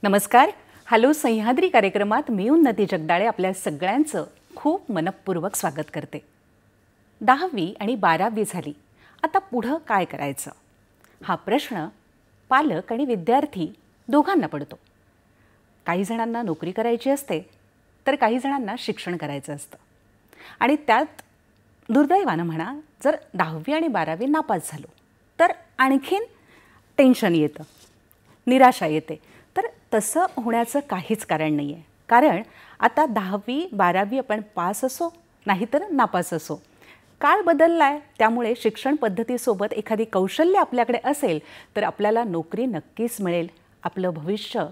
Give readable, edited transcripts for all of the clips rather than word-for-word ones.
नमस्कार. हॅलो सह्याद्री कार्यक्रमात मी उन्नती जगदाळे आपल्या सगळ्यांचं खूप मनपूर्वक स्वागत करते. 10वी आणि 12वी झाली, आता पुढं काय करायचं हा प्रश्न पालक आणि विद्यार्थी दोघांना पडतो. काही जणांना नोकरी करायची असते तर काही जणांना शिक्षण करायचं असतं. आणि त्यात दुर्दैवानं म्हणा, जर 10वी आणि 12वी नापास झालो तर आणखीन टेन्शन येतं, निराशा येते. तर तसं होण्याचं काहीच कारण नाही आहे. कारण आता 10वी 12वी आपण पास असो नाहीतर नापास असो, काळ बदलला आहे. त्यामुळे शिक्षण पद्धतीसोबत एखादी कौशल्य आपल्याकडे असेल तर आपल्याला नोकरी नक्कीच मिळेल. आपलं भविष्य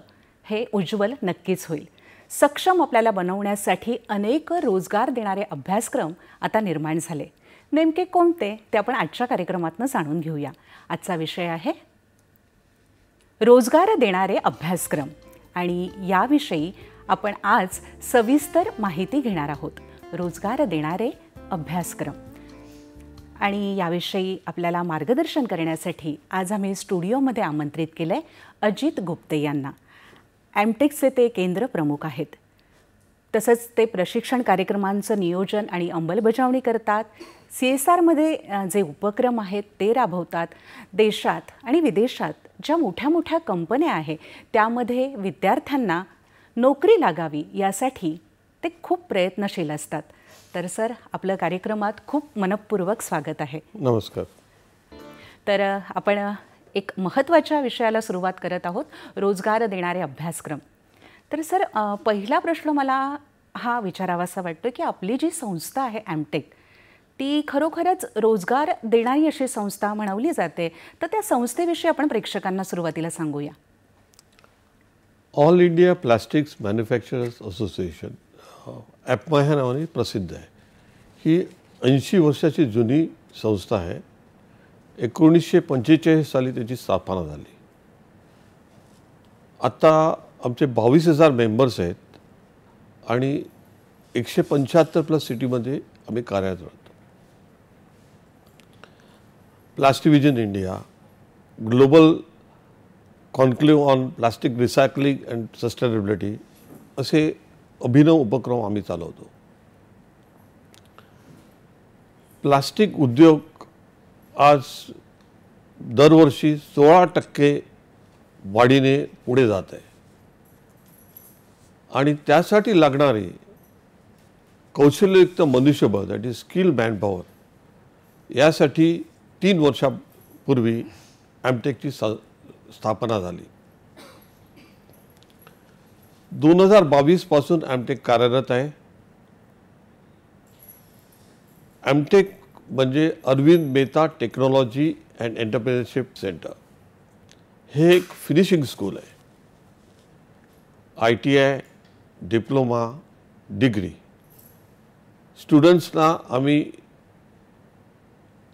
हे उज्ज्वल नक्कीच होईल. सक्षम आपल्याला बनवण्यासाठी अनेक रोजगार देणारे अभ्यासक्रम आता निर्माण झाले. नेमके कोणते ते आपण आजच्या कार्यक्रमातून जाणून घेऊया. आजचा विषय आहे रोजगार देणारे अभ्यासक्रम आणि याविषयी आपण आज सविस्तर माहिती घेणार आहोत. रोजगार देणारे अभ्यासक्रम आणि याविषयी आपल्याला मार्गदर्शन करण्यासाठी आज आम्ही स्टुडिओमध्ये आमंत्रित केलं आहे अजित गुप्ते यांना. एमटेकचे ते केंद्र प्रमुख आहेत. तसंच ते प्रशिक्षण कार्यक्रमांचं नियोजन आणि अंमलबजावणी करतात. CSRमध्ये जे उपक्रम आहेत ते राबवतात. देशात आणि विदेशात ज्या मोठ्या मोठ्या कंपन्या आहेत त्यामध्ये विद्यार्थ्यांना नोकरी लागावी यासाठी ते खूप प्रयत्नशील असतात. तर सर, आपलं कार्यक्रमात खूप मनपूर्वक स्वागत आहे. नमस्कार. तर आपण एक महत्त्वाच्या विषयाला सुरुवात करत आहोत, रोजगार देणारे अभ्यासक्रम. तर सर, पहिला प्रश्न मला हा विचारावासा वाटतो की आपली जी संस्था आहे एमटेक, ती खरोखरच रोजगार देणारी अशी संस्था म्हणवली जाते. तर त्या संस्थेविषयी आपण प्रेक्षकांना सुरुवातीला सांगूया. All India plastics manufacturers association AIPMA ह्या नावाने प्रसिद्ध आहे. ही 80 वर्षाची जुनी संस्था आहे. 1945 साली त्याची स्थापना झाली. आता आमचे 22,000 मेंबर्स आहेत आणि 175+ सिटीमध्ये आम्ही कार्यरत राहतो. Plastivision India, global conclave on plastic recycling and sustainability असे अभिनव उपक्रम आम्ही चालवतो. प्लास्टिक उद्योग आज दरवर्षी 16% वाढीने पुढे जात आहे आणि त्यासाठी लागणारे कौशल्ययुक्त मनुष्यबळ, दॅट इज स्किल मॅनपॉवर, यासाठी 3 वर्षापूर्वी एमटेकची स्थापना झाली. 2022 पासून एमटेक कार्यरत आहे. एमटेक म्हणजे Arvind Mehta technology and entrepreneurship centre. हे एक फिनिशिंग स्कूल आहे. ITI, डिप्लोमा, डिग्री स्टुडंट्सना आम्ही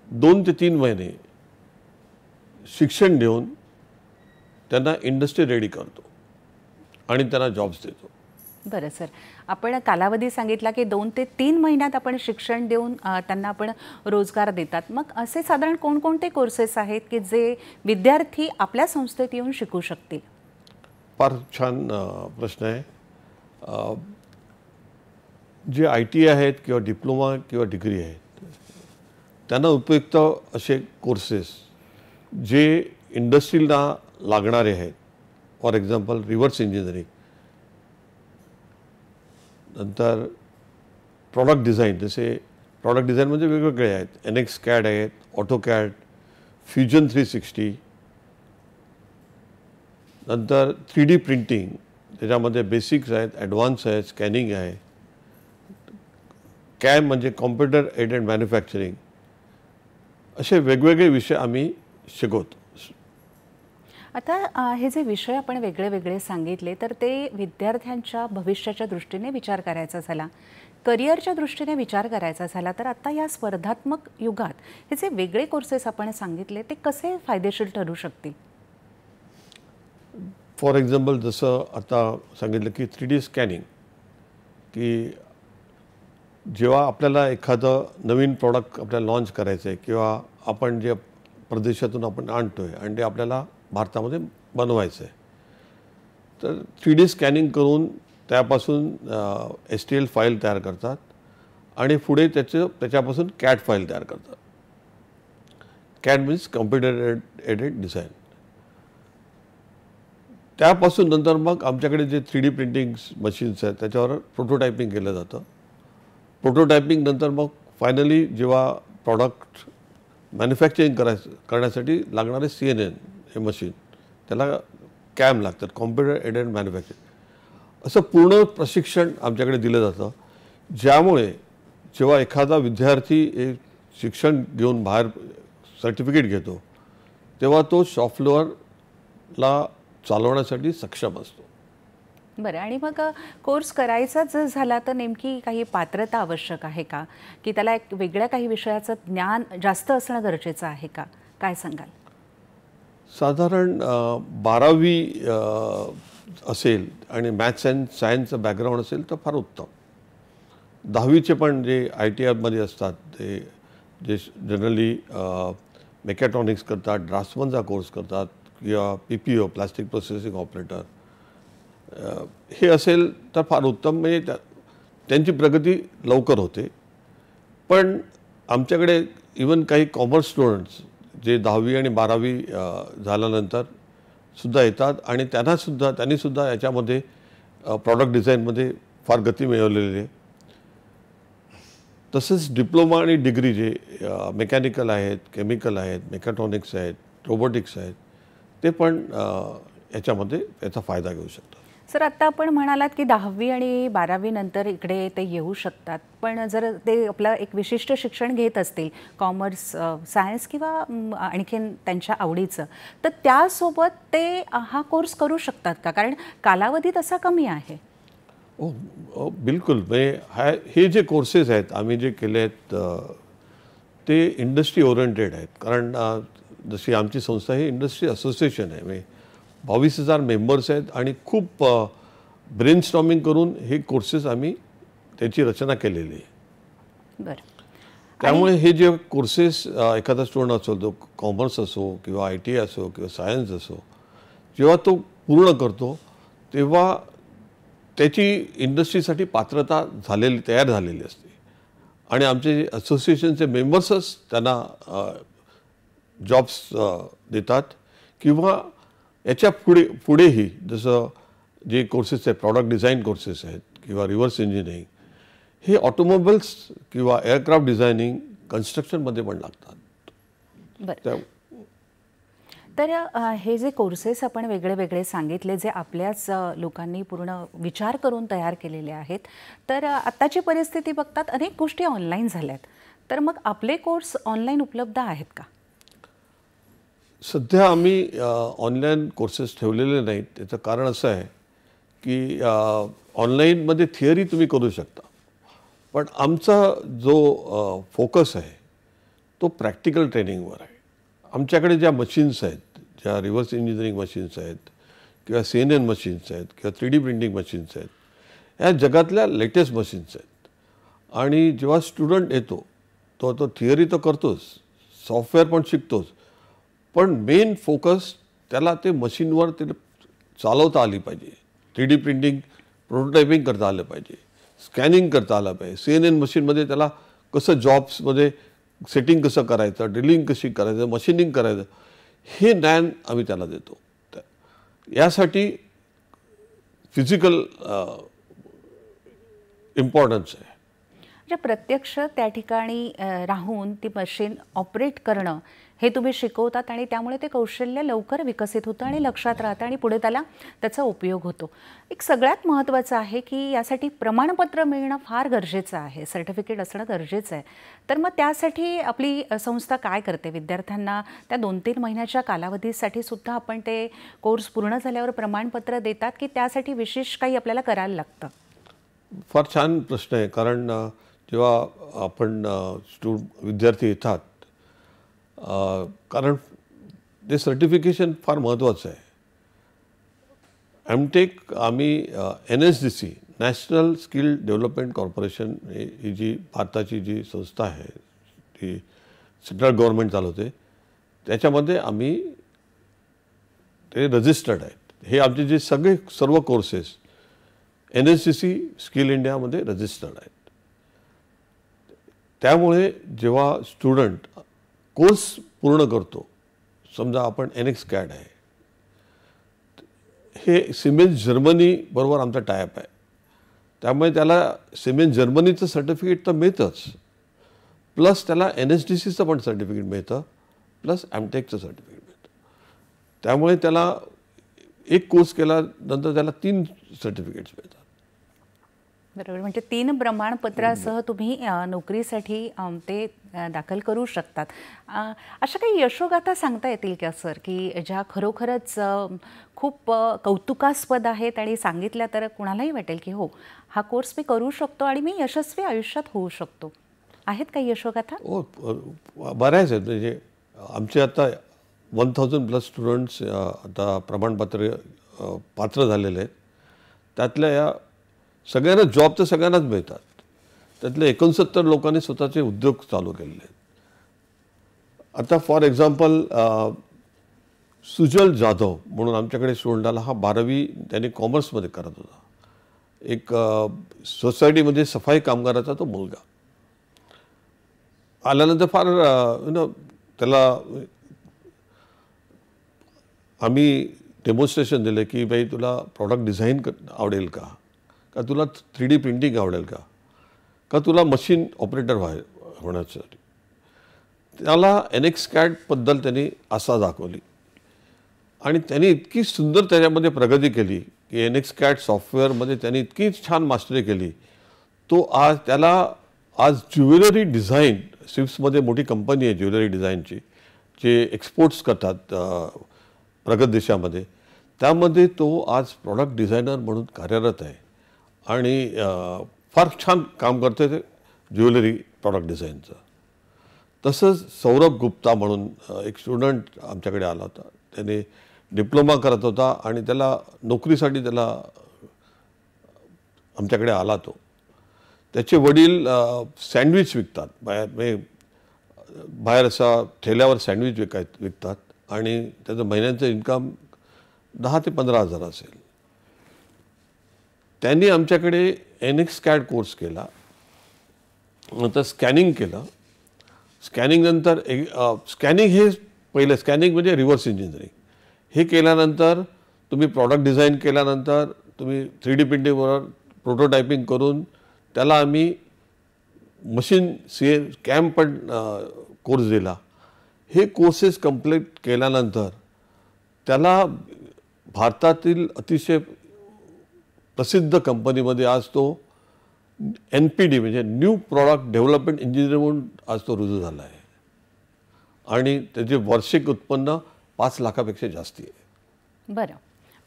2 ते 3 महिने शिक्षण देऊन त्यांना इंडस्ट्री रेडी करतो आणि त्यांना जॉब्स देतो. बरं सर, आपण कालावधी सांगितला की 2 ते 3 महिन्यात आपण शिक्षण देऊन त्यांना आपण रोजगार देतात. मग असे साधारण कोणकोणते कोर्सेस आहेत की जे विद्यार्थी आपल्या संस्थेत येऊन शिकू शकतील? फार छान प्रश्न आहे. जे ITI आहेत किंवा डिप्लोमा किंवा डिग्री आहेत त्यांना उपयुक्त असे कोर्सेस जे इंडस्ट्रीला लागणारे आहेत. फॉर एक्झाम्पल रिव्हर्स इंजिनिअरिंग, नंतर प्रॉडक्ट डिझाईन. जसे प्रॉडक्ट डिझाईन म्हणजे वेगवेगळे आहेत. NX CAD आहेत, AutoCAD, Fusion 360, नंतर 3D प्रिंटिंग, त्याच्यामध्ये बेसिक्स आहेत, ॲडव्हान्स आहे, स्कॅनिंग आहे. CAM म्हणजे कॉम्प्युटर एडेड मॅन्युफॅक्चरिंग. असे वेगवेगळे विषय आम्ही शिकवतो. आता हे जे विषय आपण वेगळे वेगळे सांगितले तर ते विद्यार्थ्यांच्या भविष्याच्या दृष्टीने विचार करायचा झाला, करिअरच्या दृष्टीने विचार करायचा झाला, तर आता या स्पर्धात्मक युगात हे जे वेगळे कोर्सेस आपण सांगितले ते कसे फायदेशीर ठरू शकतील? फॉर एक्झाम्पल जसं आता सांगितलं की 3D स्कॅनिंग, की जेव्हा आपल्याला एखादं नवीन प्रॉडक्ट आपल्याला लॉन्च करायचं आहे किंवा आपण जे परदेशातून आपण आणतो आहे आणि ते आपल्याला भारतामध्ये बनवायचं आहे, तर 3D स्कॅनिंग करून त्यापासून STL फाईल तयार करतात आणि पुढे त्याच्यापासून CAD फाईल तयार करतात. CAD means computer aided design. त्यापासून नंतर मग आमच्याकडे जे 3D प्रिंटिंग मशीन्स आहेत त्याच्यावर प्रोटोटायपिंग केलं जातं. प्रोटोटायपिंग नंतर मग फायनली जेव्हा प्रॉडक्ट मॅन्युफॅक्चरिंग करण्यासाठी लागणारे CNN हे मशीन, त्याला CAM लागतात, कॉम्प्युटर एडेड मॅन्युफॅक्चरिंग. असं पूर्ण प्रशिक्षण आमच्याकडे दिलं जातं, ज्यामुळे जेव्हा एखादा विद्यार्थी हे शिक्षण घेऊन बाहेर सर्टिफिकेट घेतो तेव्हा तो शॉप फ्लोअरला चालवण्यासाठी सक्षम असतो. बरं, आणि मग कोर्स करायचा जर झाला तर नेमकी काही पात्रता आवश्यक आहे का, की त्याला एक वेगळ्या काही विषयाचं ज्ञान जास्त असणं गरजेचं आहे का, काय सांगाल? साधारण 12वी असेल आणि मॅथ्स अँड सायन्सचं बॅकग्राऊंड असेल तर फार उत्तम. 10वीचे पण जे ITIमध्ये असतात ते जे जनरली मेकॅट्रॉनिक्स करतात, ड्राफ्ट्समनचा कोर्स करतात किंवा PPO प्लास्टिक प्रोसेसिंग ऑपरेटर हे असेल तर फार उत्तम, म्हणजे त्यांची प्रगती लवकर होते. पण आमच्याकडे इवन काही कॉमर्स स्टुडंट्स जे 10वी आणि 12वी झाल्यानंतर सुद्धा येतात आणि त्यांनी सुद्धा याच्यामध्ये प्रॉडक्ट डिझाईनमध्ये फार गती मिळवलेली आहे. तसंच डिप्लोमा आणि डिग्री जे मेकॅनिकल आहेत, केमिकल आहेत, मेकॅट्रॉनिक्स आहेत, रोबोटिक्स आहेत, ते पण याच्यामध्ये याचा फायदा घेऊ शकतात. सर, आत्ता आपण म्हणालात की 10वी आणि 12वी नंतर इकडे ते येऊ शकतात, पण जर ते आपलं एक विशिष्ट शिक्षण घेत असतील, कॉमर्स, सायन्स किंवा आणखीन त्यांच्या आवडीचं, तर त्यासोबत ते हा कोर्स करू शकतात का? कारण कालावधी तसा कमी आहे. बिलकुल. म्हणजे हे जे कोर्सेस आहेत आम्ही जे केले आहेत ते इंडस्ट्री ओरिएंटेड आहेत. कारण जशी आमची संस्था ही इंडस्ट्री असोसिएशन आहे, म्हणजे 22,000 मेंबर्स आहेत आणि खूप ब्रेनस्टॉर्मिंग करून हे कोर्सेस आम्ही त्याची रचना केलेली आहे. बरं. त्यामुळे हे जे कोर्सेस एखादा स्टुडंट असो, तो कॉमर्स असो किंवा ITI असो किंवा सायन्स असो, जेव्हा तो पूर्ण करतो तेव्हा त्याची इंडस्ट्रीसाठी पात्रता तयार झालेली असते आणि आमचे जे असोसिएशनचे मेंबर्सच त्यांना जॉब्स देतात किंवा याच्या पुढेही जसं जे कोर्सेस आहेत, प्रॉडक्ट डिझाईन कोर्सेस आहेत किंवा रिव्हर्स इंजिनिअरिंग, हे ऑटोमोबाईल्स किंवा एअरक्राफ्ट डिझायनिंग, कन्स्ट्रक्शनमध्ये पण लागतात. बरं. तर हे जे कोर्सेस आपण वेगळे वेगळे सांगितले, जे आपल्याच लोकांनी पूर्ण विचार करून तयार केलेले आहेत, तर आत्ताची परिस्थिती बघतात अनेक गोष्टी ऑनलाईन झाल्यात, तर मग आपले कोर्स ऑनलाईन उपलब्ध आहेत का? सध्या आम्ही ऑनलाईन कोर्सेस ठेवलेले नाहीत. त्याचं कारण असं आहे की ऑनलाईनमध्ये थिअरी तुम्ही करू शकता, पण आमचा जो फोकस आहे तो प्रॅक्टिकल ट्रेनिंगवर आहे. आमच्याकडे ज्या मशीन्स आहेत, ज्या रिव्हर्स इंजिनिअरिंग मशीन्स आहेत किंवा CNN मशीन्स आहेत किंवा 3D प्रिंटिंग मशीन्स आहेत, ह्या जगातल्या लेटेस्ट मशीन्स आहेत. आणि जेव्हा स्टुडंट येतो तो थिअरी तर करतोच, सॉफ्टवेअर पण शिकतोच, पण मेन फोकस त्याला ते मशीनवर ते चालवता आली पाहिजे. 3D प्रिंटिंग, प्रोटोटायपिंग करता आलं पाहिजे, स्कॅनिंग करता आलं पाहिजे. CNN मशीनमध्ये त्याला कसं जॉब्समध्ये सेटिंग कसं करायचं, ड्रिलिंग कशी करायचं, मशीनिंग करायचं, हे ज्ञान आम्ही त्याला देतो. यासाठी फिजिकल इम्पॉर्टन्स आहे. म्हणजे प्रत्यक्ष त्या ठिकाणी राहून ती मशीन ऑपरेट करणं हे तुम्ही शिकवतात आणि त्यामुळे ते कौशल्य लवकर विकसित होतं आणि लक्षात राहतं आणि पुढे त्याचा उपयोग होतो. एक सगळ्यात महत्त्वाचं आहे की यासाठी प्रमाणपत्र मिळणं फार गरजेचं आहे, सर्टिफिकेट असणं गरजेचं आहे. तर मग त्यासाठी आपली संस्था काय करते? विद्यार्थ्यांना त्या 2-3 महिन्याच्या कालावधीसाठी सुद्धा आपण ते कोर्स पूर्ण झाल्यावर प्रमाणपत्र देतात की त्यासाठी विशेष काही आपल्याला करायला लागतं? फार छान प्रश्न आहे. कारण जेव्हा आपण विद्यार्थी येतात, कारण ते सर्टिफिकेशन फार महत्त्वाचं आहे. MTech आम्ही NSDC national skill development corporation ही जी भारताची जी संस्था आहे, ती सेंट्रल गव्हर्नमेंट चालवते, त्याच्यामध्ये आम्ही ते रजिस्टर्ड आहेत. हे आमचे जे सर्व कोर्सेस NSCC स्किल इंडियामध्ये रजिस्टर्ड आहेत. त्यामुळे जेव्हा स्टुडंट कोर्स पूर्ण करतो, समजा आपण NXCAD आहे, हे सिमेन्स जर्मनी बरोबर आमचा टायअप आहे, त्यामुळे त्याला सिमेन्स जर्मनीचं सर्टिफिकेट तर मिळतंच, प्लस त्याला NSDCचं पण सर्टिफिकेट मिळतं, प्लस एमटेकचं सर्टिफिकेट मिळतं. त्यामुळे त्याला एक कोर्स केल्यानंतर त्याला 3 सर्टिफिकेट्स मिळतात. बरोबर. म्हणजे 3 प्रमाणपत्रासह तुम्ही नोकरीसाठी ते दाखल करू शकतात. अशा काही यशोगाथा सांगता येतील का सर, की ज्या खरोखरच खूप कौतुकास्पद आहेत आणि सांगितल्या तर कुणालाही वाटेल की हो, हा कोर्स मी करू शकतो आणि मी यशस्वी आयुष्यात होऊ शकतो? आहेत काही यशोगाथा? हो, बऱ्याच आहेत. म्हणजे आमचे आता 1000+ स्टुडंट्स आता प्रमाणपत्र पात्र झालेले आहेत. त्यातल्या या सगळ्यांना जॉब तर सगळ्यांनाच मिळतात. त्यातले 69 लोकांनी स्वतःचे उद्योग चालू केलेले आहेत. आता फॉर एक्झाम्पल सुजल जाधव म्हणून आमच्याकडे स्टुडंट आला. हा 12वी त्याने कॉमर्समध्ये करत होता. एक सोसायटीमध्ये सफाई कामगाराचा तो मुलगा आल्यानंतर फार त्याला आम्ही डेमॉन्स्ट्रेशन दिलं की बाई तुला प्रॉडक्ट डिझाईन आवडेल का, का तुला 3D प्रिंटिंग आवडेल का, का तुला मशीन ऑपरेटर होण्यासाठी. त्याला NXCAD त्यांनी आशा दाखवली आणि त्यांनी इतकी सुंदर त्याच्यामध्ये प्रगती केली की NXCAD सॉफ्टवेअरमध्ये त्यांनी इतकी छान मास्टरी केली. त्याला आज ज्वेलरी डिझाईन, स्विफ्टमध्ये मोठी कंपनी आहे ज्वेलरी डिझाईनची, जे एक्सपोर्ट्स करतात प्रगत देशामध्ये, त्यामध्ये तो आज प्रॉडक्ट डिझायनर म्हणून कार्यरत आहे आणि फार छान काम करते ते ज्वेलरी प्रॉडक्ट डिझाईनचं. तसंच सौरभ गुप्ता म्हणून एक स्टुडंट आमच्याकडे आला होता. त्याने डिप्लोमा करत होता आणि त्याला नोकरीसाठी त्याला आमच्याकडे आला. त्याचे वडील सँडविच विकतात, बाहेर असा ठेल्यावर सँडविच विकतात आणि त्याचं महिन्याचं इन्कम 10 ते 15 हजार असेल. त्यांनी आमच्याकडे NXCAD कोर्स केला, नंतर स्कॅनिंग केलं. स्कॅनिंगनंतर स्कॅनिंग हे पहिलं, स्कॅनिंग म्हणजे रिव्हर्स इंजिनिअरिंग. हे केल्यानंतर तुम्ही प्रॉडक्ट डिझाईन केल्यानंतर तुम्ही 3D प्रिंटिंगवर प्रोटोटायपिंग करून त्याला आम्ही मशीन CAM पण कोर्स दिला. हे कोर्सेस कंप्लीट केल्यानंतर त्याला भारतातील अतिशय प्रसिद्ध कंपनीमध्ये आज तो NPD म्हणजे न्यू प्रॉडक्ट डेव्हलपमेंट इंजिनियर म्हणून आज तो रुजू झाला आहे आणि त्याचे वार्षिक उत्पन्न 5 लाखापेक्षा जास्ती आहे. बरं.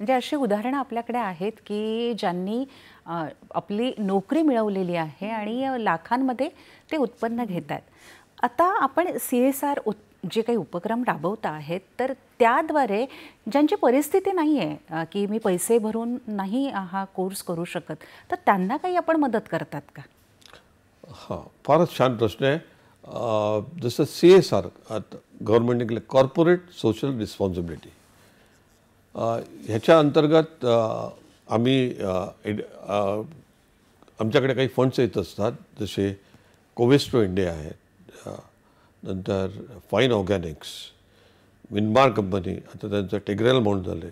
म्हणजे अशी उदाहरणं आपल्याकडे आहेत की ज्यांनी आपली नोकरी मिळवलेली आहे आणि लाखांमध्ये ते उत्पन्न घेत आहेत. आता आपण CSR जे काही उपक्रम राबवता आहेत, तर त्याद्वारे ज्यांची परिस्थिती नाही आहे की मी पैसे भरून नाही हा कोर्स करू शकत, तर त्यांना काही आपण मदत करतात का? हां, फारच छान प्रश्न आहे. जसं CSR गव्हर्नमेंटने केलं, कॉर्पोरेट सोशल रिस्पॉन्सिबिलिटी, ह्याच्या अंतर्गत आमच्याकडे काही फंड्स येत असतात. जसे कोवेस्ट्रो इंडिया आहे, नंतर फाईन ऑर्गॅनिक्स, विनमार कंपनी, आता त्यांचं टेग्रेल म्हणून झालं,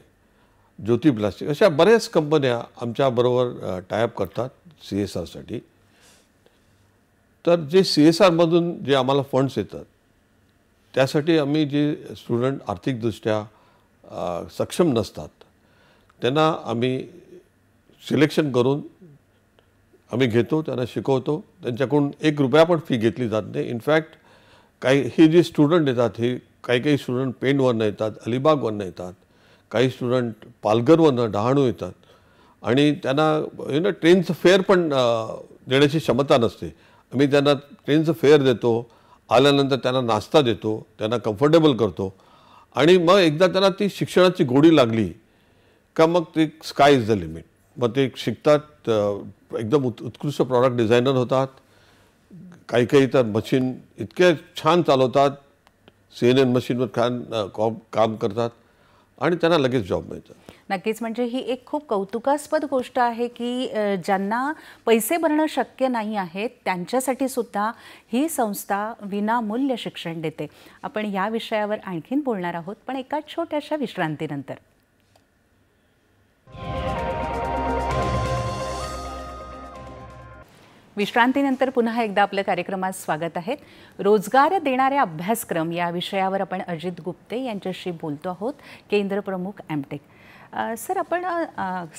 ज्योती प्लास्टिक, अशा बऱ्याच कंपन्या आमच्याबरोबर टायअप करतात CSRसाठी. तर जे CSRमधून जे आम्हाला फंड्स येतात त्यासाठी आम्ही जे स्टुडंट आर्थिकदृष्ट्या सक्षम नसतात त्यांना आम्ही सिलेक्शन करून आम्ही घेतो, त्यांना शिकवतो. त्यांच्याकडून 1 रुपया पण फी घेतली जात नाही. इनफॅक्ट हे जे स्टुडंट येतात, हे काही स्टुडंट पेणवरनं येतात, अलिबागवरनं येतात, काही स्टुडंट पालघरवरनं, डहाणू येतात आणि त्यांना ट्रेनचं फेअर पण देण्याची क्षमता नसते. आम्ही त्यांना ट्रेनचं फेअर देतो, आल्यानंतर त्यांना नाश्ता देतो, त्यांना कम्फर्टेबल करतो आणि मग एकदा त्यांना ती शिक्षणाची गोडी लागली का मग ते स्काय इज द लिमिट. मग ते शिकतात, एकदम उत्कृष्ट प्रॉडक्ट डिझायनर होतात. काही तर मशीन इतके छान चालवतात, CNN मशीनवर काम करतात आणि त्यांना लगेच जॉब मिळतात. नक्कीच. म्हणजे ही एक खूप कौतुकास्पद गोष्ट आहे की ज्यांना पैसे भरणं शक्य नाही आहे त्यांच्यासाठी सुद्धा ही संस्था विनामूल्य शिक्षण देते. आपण या विषयावर आणखीन बोलणार आहोत, पण एका छोट्याशा विश्रांतीनंतर. विश्रांतीनंतर पुन्हा एकदा आपल्या कार्यक्रमात स्वागत आहे. रोजगार देणारे अभ्यासक्रम या विषयावर आपण अजित गुप्ते यांच्याशी बोलतो आहोत, केंद्र प्रमुख एमटेक. सर, आपण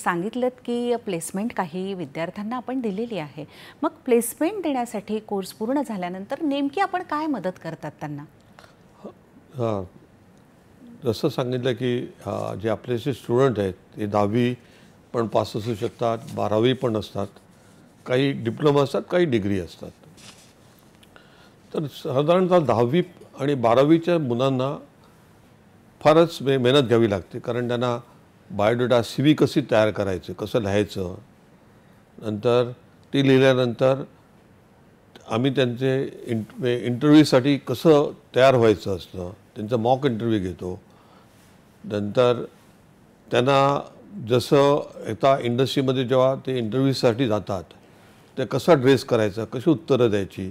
सांगितलं की प्लेसमेंट काही विद्यार्थ्यांना आपण दिलेली आहे. मग प्लेसमेंट देण्यासाठी कोर्स पूर्ण झाल्यानंतर नेमकी आपण काय मदत करतात त्यांना? हां, जसं सांगितलं की जे आपले जे स्टुडंट आहेत ते 10वी पण पास असू शकतात, 12वी पण असतात, काही डिप्लोमा असतात, काही डिग्री असतात. तर साधारणतः 10वी आणि 12वीच्या मुलांना फारच मेहनत घ्यावी लागते, कारण त्यांना बायोडेटा CV कशी तयार करायचं, कसं लिहायचं, नंतर ती लिहिल्यानंतर आम्ही त्यांचे इंटरव्ह्यूसाठी कसं तयार व्हायचं असतं, त्यांचं मॉक इंटरव्ह्यू घेतो. नंतर त्यांना जसं आता इंडस्ट्रीमध्ये जेव्हा ते इंटरव्ह्यूसाठी जातात ते कसा ड्रेस करायचा, कशी उत्तरं द्यायची,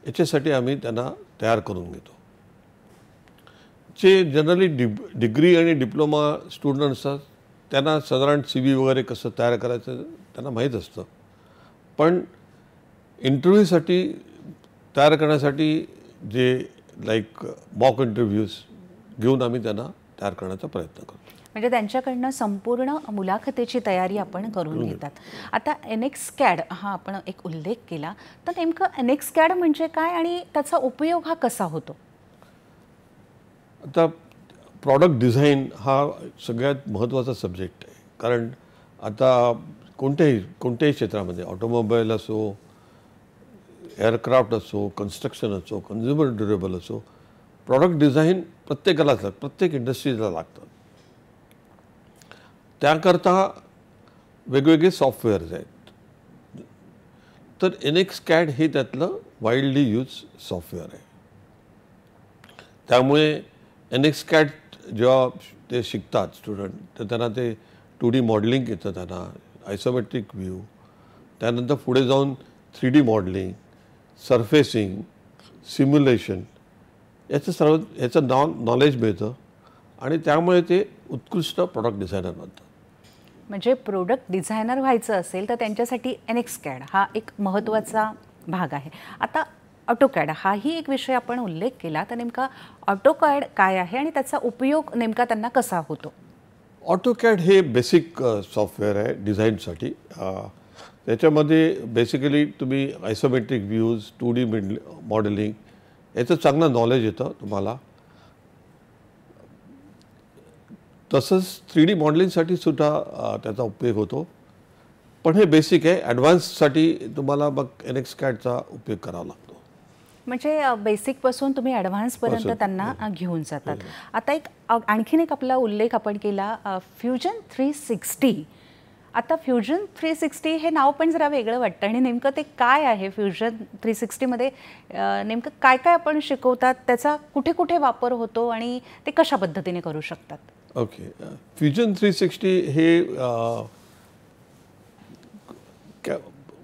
याच्यासाठी आम्ही त्यांना तयार करून घेतो. जे जनरली डिग्री आणि डिप्लोमा स्टुडंट असतात त्यांना साधारण CV वगैरे कसं तयार करायचं त्यांना माहीत असतं, पण इंटरव्ह्यूसाठी तयार करण्यासाठी जे लाईक मॉक इंटरव्ह्यूज घेऊन आम्ही त्यांना तयार करण्याचा प्रयत्न करतो. म्हणजे त्यांच्याकडनं संपूर्ण मुलाखतीची तयारी आपण करून घेतात. आता NXCAD हा आपण एक उल्लेख केला, तर नेमकं NXCAD म्हणजे काय आणि त्याचा उपयोग हा कसा होतो? आता प्रॉडक्ट डिझाईन हा सगळ्यात महत्त्वाचा सब्जेक्ट आहे, कारण आता कोणत्याही क्षेत्रामध्ये ऑटोमोबाईल असो, एअरक्राफ्ट असो, कन्स्ट्रक्शन असो, कन्झ्युमर ड्युरेबल असो, प्रॉडक्ट डिझाईन प्रत्येकालाच प्रत्येक इंडस्ट्रीला लागतं. त्याकरता वेगवेगळे सॉफ्टवेअर्स आहेत. तर NXCAD हे त्यातलं वाईडली यूज सॉफ्टवेअर आहे. त्यामुळे NXCAD जेव्हा ते शिकतात स्टुडंट, तर त्यांना ते 2D मॉडेलिंग येतं, त्यांना आयसोमेट्रिक व्ह्यू, त्यानंतर पुढे जाऊन 3D मॉडेलिंग, सरफेसिंग, सिम्युलेशन याचं नॉलेज मिळतं आणि त्यामुळे ते उत्कृष्ट प्रॉडक्ट डिझायनर बनतात. म्हणजे प्रोडक्ट डिझायनर व्हायचं असेल तर त्यांच्यासाठी NXCAD हा एक महत्त्वाचा भाग आहे. आता AutoCAD हाही एक विषय आपण उल्लेख केला, तर नेमका AutoCAD काय आहे आणि त्याचा उपयोग नेमका त्यांना कसा होतो? AutoCAD हे बेसिक सॉफ्टवेअर आहे डिझाईनसाठी. त्याच्यामध्ये बेसिकली तुम्ही आयसोमेट्रिक व्ह्यूज, 2D मॉडेलिंग याचं चांगलं नॉलेज येतं तुम्हाला. तसंच 3D मॉडेलिंगसाठी सुद्धा त्याचा उपयोग होतो, पण हे बेसिक आहे. ॲडव्हान्ससाठी तुम्हाला मग NXCADचा उपयोग करावा लागतो. म्हणजे बेसिकपासून तुम्ही ॲडव्हान्सपर्यंत त्यांना घेऊन जातात. आता आणखीन एक आपला उल्लेख आपण केला फ्युजन 360. आता फ्युजन 360 हे नाव पण जरा वेगळं वाटतं आणि नेमकं ते काय आहे? फ्युजन 360मध्ये नेमकं काय काय आपण शिकवतात, त्याचा कुठे कुठे वापर होतो आणि ते कशा पद्धतीने करू शकतात? ओके, फ्युजन 360 हे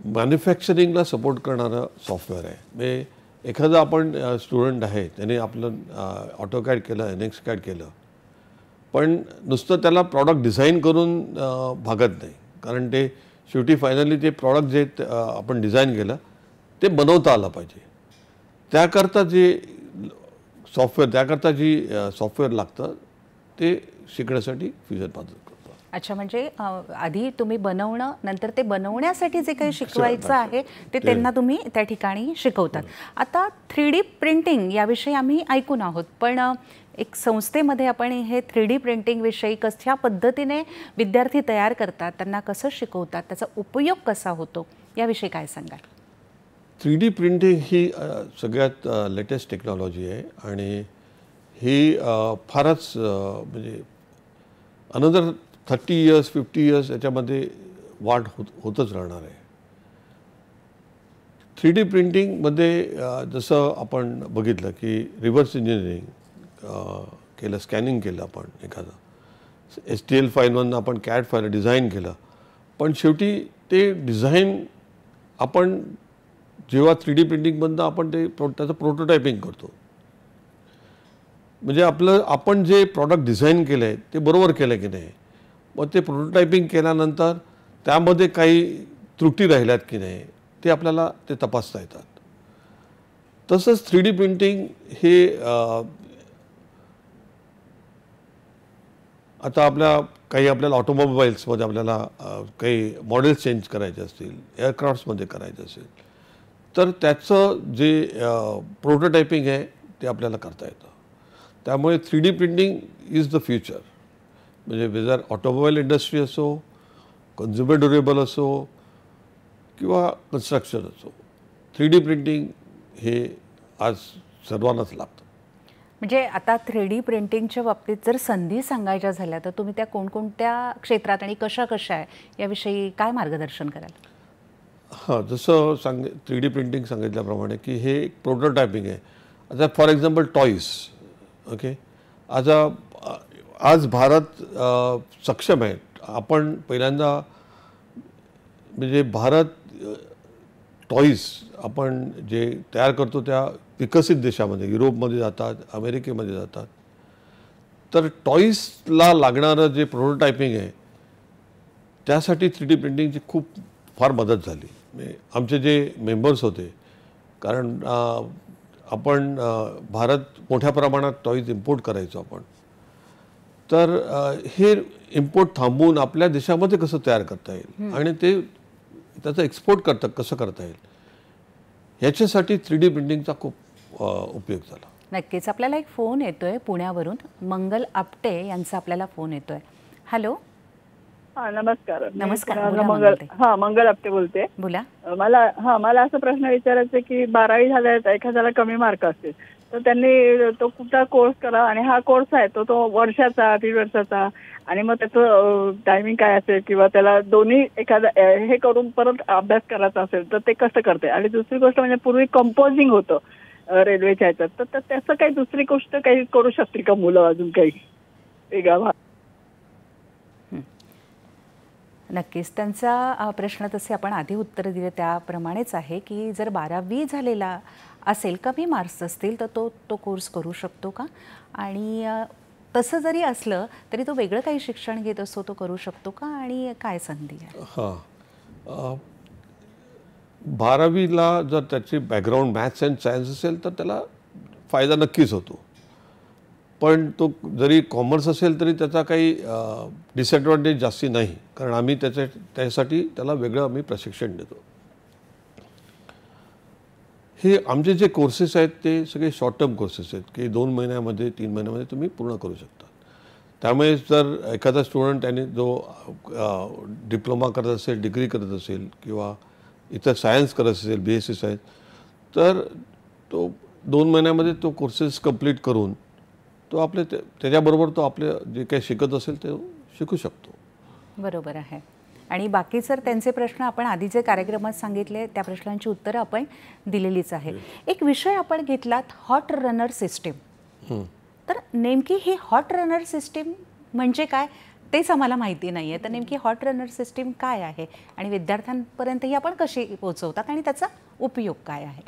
मॅन्युफॅक्चरिंगला सपोर्ट करणारं सॉफ्टवेअर आहे. म्हणजे एखादा आपण स्टुडंट आहे, त्याने आपलं AutoCAD केलं, NXCAD केलं, पण नुसतं त्याला प्रॉडक्ट डिझाईन करून भागत नाही, कारण ते शेवटी फायनली ते प्रॉडक्ट जे आपण डिझाईन केलं ते बनवता आलं पाहिजे. त्याकरता जे सॉफ्टवेअर लागतं ते शिकण्यासाठी फ्युजन मदत करतो. अच्छा, म्हणजे आधी तुम्ही बनवणं, नंतर ते बनवण्यासाठी जे काही शिकवायचं आहे ते त्यांना तुम्ही त्या ठिकाणी शिकवतात. आता 3D प्रिंटिंग याविषयी आम्ही ऐकून आहोत, पण एक संस्थेमध्ये आपण हे 3D प्रिंटिंग विषयी कशा पद्धतीने विद्यार्थी तयार करतात, त्यांना कसं शिकवतात, त्याचा उपयोग कसा होतो याविषयी काय सांगाल? 3D प्रिंटिंग ही सगळ्यात लेटेस्ट टेक्नॉलॉजी आहे आणि ही फारच म्हणजे अनदर 30 इयर्स 50 इयर्स याच्यामध्ये वाढ होतच राहणार आहे. 3D प्रिंटिंगमध्ये जसं आपण बघितलं की रिव्हर्स इंजिनिअरिंग केलं, स्कॅनिंग केलं आपण एखादं, STL फाईलमधून आपण CAD फाईल डिझाईन केलं, पण शेवटी ते डिझाईन आपण जेव्हा 3D प्रिंटिंगमधनं आपण त्याचं प्रोटोटायपिंग करतो, म्हणजे आपण जे प्रॉडक्ट डिझाईन केलं आहे ते बरोबर केलं की नाही, मग ते प्रोटोटायपिंग केल्यानंतर त्यामध्ये काही त्रुटी राहिल्यात की नाही ते आपल्याला ते तपासता येतात. तसंच 3D प्रिंटिंग हे आता आपल्याला ऑटोमोबाईल्समध्ये आपल्याला काही मॉडेल्स चेंज करायचे असतील, एअरक्राफ्ट्समध्ये करायचे असेल, तर त्याचं जे प्रोटोटायपिंग आहे ते आपल्याला करता येतं. त्यामुळे 3D printing is the future. म्हणजे वेदर ऑटोमोबाईल इंडस्ट्री असो, कन्झ्युमर ड्युरेबल असो किंवा कन्स्ट्रक्शन असो, 3D प्रिंटिंग हे आज सर्वांनाच लागतं. म्हणजे आता 3D प्रिंटिंगच्या बाबतीत जर संधी सांगायच्या झाल्या तर तुम्ही त्या कोणकोणत्या क्षेत्रात आणि कशा कशा आहे याविषयी काय मार्गदर्शन कराल? हां, जसं 3D प्रिंटिंग सांगितल्याप्रमाणे की हे एक प्रोटोटायपिंग आहे. आता फॉर एक्झाम्पल टॉईज, ओके, आज भारत सक्षम आहे. आपण पहिल्यांदा म्हणजे भारत टॉईज आपण जे तयार करतो त्या विकसित देशामध्ये, युरोपमध्ये जातात, अमेरिकेमध्ये जातात. तर टॉईजला लागणारं जे प्रोटोटायपिंग आहे त्यासाठी 3D प्रिंटिंगची खूप फार मदत झाली. म्हणजे आमचे जे मेंबर्स होते, कारण आपण भारत मोठ्या प्रमाणात टॉईज इम्पोर्ट करायचो आपण, तर हे इम्पोर्ट थांबवून आपल्या देशामध्ये कसं तयार करता येईल आणि ते त्याचं एक्सपोर्ट कसं करता येईल ह्याच्यासाठी 3D प्रिंटिंगचा खूप उपयोग झाला. नक्कीच. आपल्याला एक फोन येतोय पुण्यावरून, मंगल आपटे यांचा आपल्याला फोन येतोय. हॅलो. हां, नमस्कार. नमस्कार. मंगल आपटे बोलते. बोला. मला असा प्रश्न विचारायचा की 12वी झाल्यावर एखाद्याला कमी मार्क असतील तर त्यांनी तो कुठला कोर्स करा, आणि हा कोर्स आहे तो वर्षाचा, 3 वर्षाचा, आणि मग त्याचं टायमिंग काय असेल, किंवा त्याला दोन्ही एखादा हे करून परत अभ्यास करायचा असेल तर ते कसं करते? आणि दुसरी गोष्ट म्हणजे पूर्वी कंपोजिंग होतं रेल्वेच्या ह्याच्यात, तर त्याचं काही दुसरी गोष्ट काही करू शकतील का मुलं अजून काही वेगळा? नक्कीच. त्यांचा प्रश्न तसे आपण आधी उत्तर दिले त्याप्रमाणेच आहे की जर 12वी झालेला असेल, कमी मार्क्स असतील तर तो कोर्स करू शकतो का, आणि तसं जरी असलं तरी तो वेगळं काही शिक्षण घेत असतो तो करू शकतो का, आणि काय संधी आहे? हां, 12वीला जर त्याची बॅकग्राऊंड मॅथ्स अँड सायन्स असेल तर त्याला फायदा नक्कीच होतो. पण तो जरी कॉमर्स असेल तरी त्याचा काही डिसएडव्हान्टेज जास्ती नाही, कारण आम्ही त्यासाठी त्याला वेगळं आम्ही प्रशिक्षण देतो. हे आमचे जे कोर्सेस आहेत ते सगळे शॉर्ट टर्म कोर्सेस आहेत की 2 महिन्यामध्ये 3 महिन्यामध्ये तुम्ही पूर्ण करू शकता. त्यामुळे जर एखादा स्टुडंट त्याने जो डिप्लोमा करत असेल, डिग्री करत असेल किंवा इतर सायन्स करत असेल, BSc सायन्स, तर तो 2 महिन्यामध्ये तो कोर्सेस कंप्लीट करून तो त्याच्याबरोबर तो जे काही शिकत असेल ते शिकू शकतो. बरोबर आहे. आणि बाकी सर त्यांचे प्रश्न आपण आधी जे कार्यक्रमात सांगितले त्या प्रश्नांची उत्तरं आपण दिलेलीच आहे. एक विषय आपण घेतलात, हॉट रनर सिस्टीम. तर नेमकी ही हॉट रनर सिस्टीम म्हणजे काय तेच आम्हाला माहिती नाही आहे. तर नेमकी हॉट रनर सिस्टीम काय आहे आणि विद्यार्थ्यांपर्यंत ही आपण कशी पोहोचवतात आणि त्याचा उपयोग काय आहे?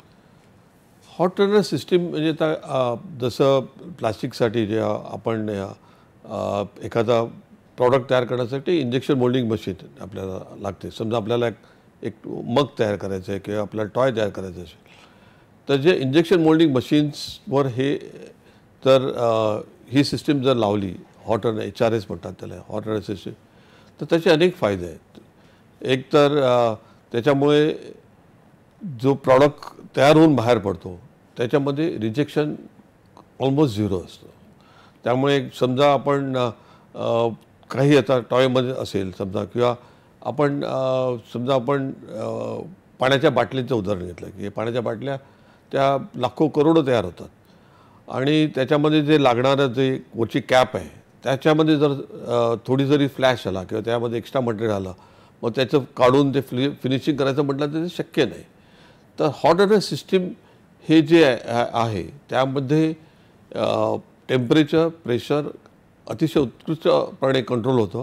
हॉट रनर सिस्टीम म्हणजे आता जसं प्लास्टिकसाठी जे आपण एखादा प्रॉडक्ट तयार करण्यासाठी इंजेक्शन मोल्डिंग मशीन आपल्याला लागते. समजा आपल्याला एक मग तयार करायचं आहे किंवा आपल्याला टॉय तयार करायचं असेल तर जे इंजेक्शन मोल्डिंग मशीन्सवर ही सिस्टीम जर लावली, हॉट रनर HRS म्हणतात त्याला, हॉट रनर सिस्टीम, तर त्याचे अनेक फायदे आहेत. एक तर त्याच्यामुळे जो प्रॉडक्ट तयार होऊन बाहेर पडतो त्याच्यामध्ये रिजेक्शन ऑलमोस्ट 0 असतं. त्यामुळे समजा आपण काही आता टॉयमध्ये असेल समजा, किंवा आपण पाण्याच्या बाटलीचं उदाहरण घेतलं की पाण्याच्या बाटल्या त्या लाखो करोडो तयार होतात, आणि त्याच्यामध्ये जे लागणारं जे वरची कॅप आहे त्याच्यामध्ये जर थोडी जरी फ्लॅश आला किंवा त्यामध्ये एक्स्ट्रा मटेरियल आलं, मग त्याचं काढून ते फिनिशिंग करायचं म्हटलं तर ते शक्य नाही. तर हॉट रनर सिस्टीम हे जे आहे त्यामध्ये टेम्परेचर, प्रेशर अतिशय उत्कृष्टपणे कंट्रोल होतं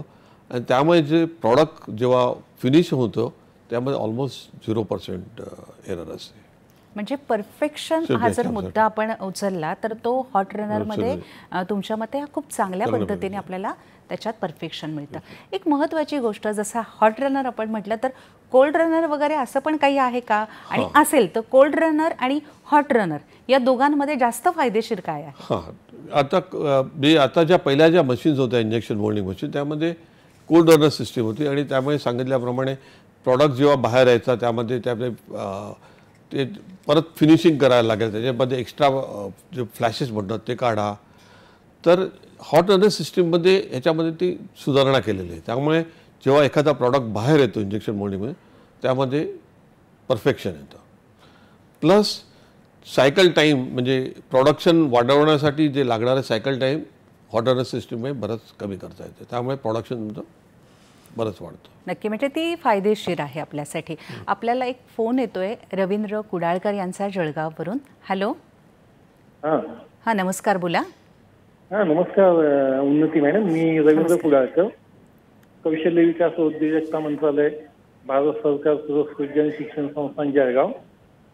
आणि त्यामुळे जे प्रॉडक्ट जेव्हा फिनिश होतं त्यामध्ये ऑलमोस्ट 0% एरर असते. म्हणजे परफेक्शन हा जर मुद्दा आपण उचलला तर तो हॉट रनरमध्ये तुमच्या मते खूप चांगल्या पद्धतीने आपल्याला त्याच्यात परफेक्शन मिळतं. एक महत्त्वाची गोष्ट, जसा हॉट रनर आपण म्हटलं तर कोल्ड रनर वगैरे असं पण काही आहे का, आणि असेल तर कोल्ड रनर आणि हॉट रनर या दोघांमध्ये जास्त फायदेशीर काय आहे? हां, आता ज्या पहिल्या ज्या मशीन्स होत्या इंजेक्शन मोल्डिंग मशीन त्यामध्ये कोल्ड रनर सिस्टीम होती आणि त्यामुळे सांगितल्याप्रमाणे प्रॉडक्ट जेव्हा बाहेर यायचा त्यामध्ये ते परत फिनिशिंग करायला लागेल, त्याच्यामध्ये एक्स्ट्रा जे फ्लॅशेस म्हणतात ते काढा. तर हॉट रनर सिस्टीममध्ये ह्याच्यामध्ये ती सुधारणा केलेली आहे. त्यामुळे जेव्हा एखादा प्रॉडक्ट बाहेर येतो इंजेक्शन मोल्डिंगमध्ये त्यामध्ये परफेक्शन येतं. प्लस सायकल टाईम म्हणजे प्रोडक्शन वाढवण्यासाठी जे लागणारं सायकल टाईम हॉट रनर सिस्टीममध्ये बरंच कमी करता येते. त्यामुळे प्रोडक्शन बरंच वाढतं. नक्की, म्हणजे ती फायदेशीर आहे आपल्यासाठी. आपल्याला एक फोन येतोय रवींद्र कुडाळकर यांचा जळगाववरून. हॅलो. हां, नमस्कार, बोला. हां, नमस्कार उन्नती मॅडम. मी रवींद्र कुडाळकर, कौशल्य विकास उद्योजकता मंत्रालय, भारत सरकार पुरस्कृत शिक्षण संस्थान जळगाव.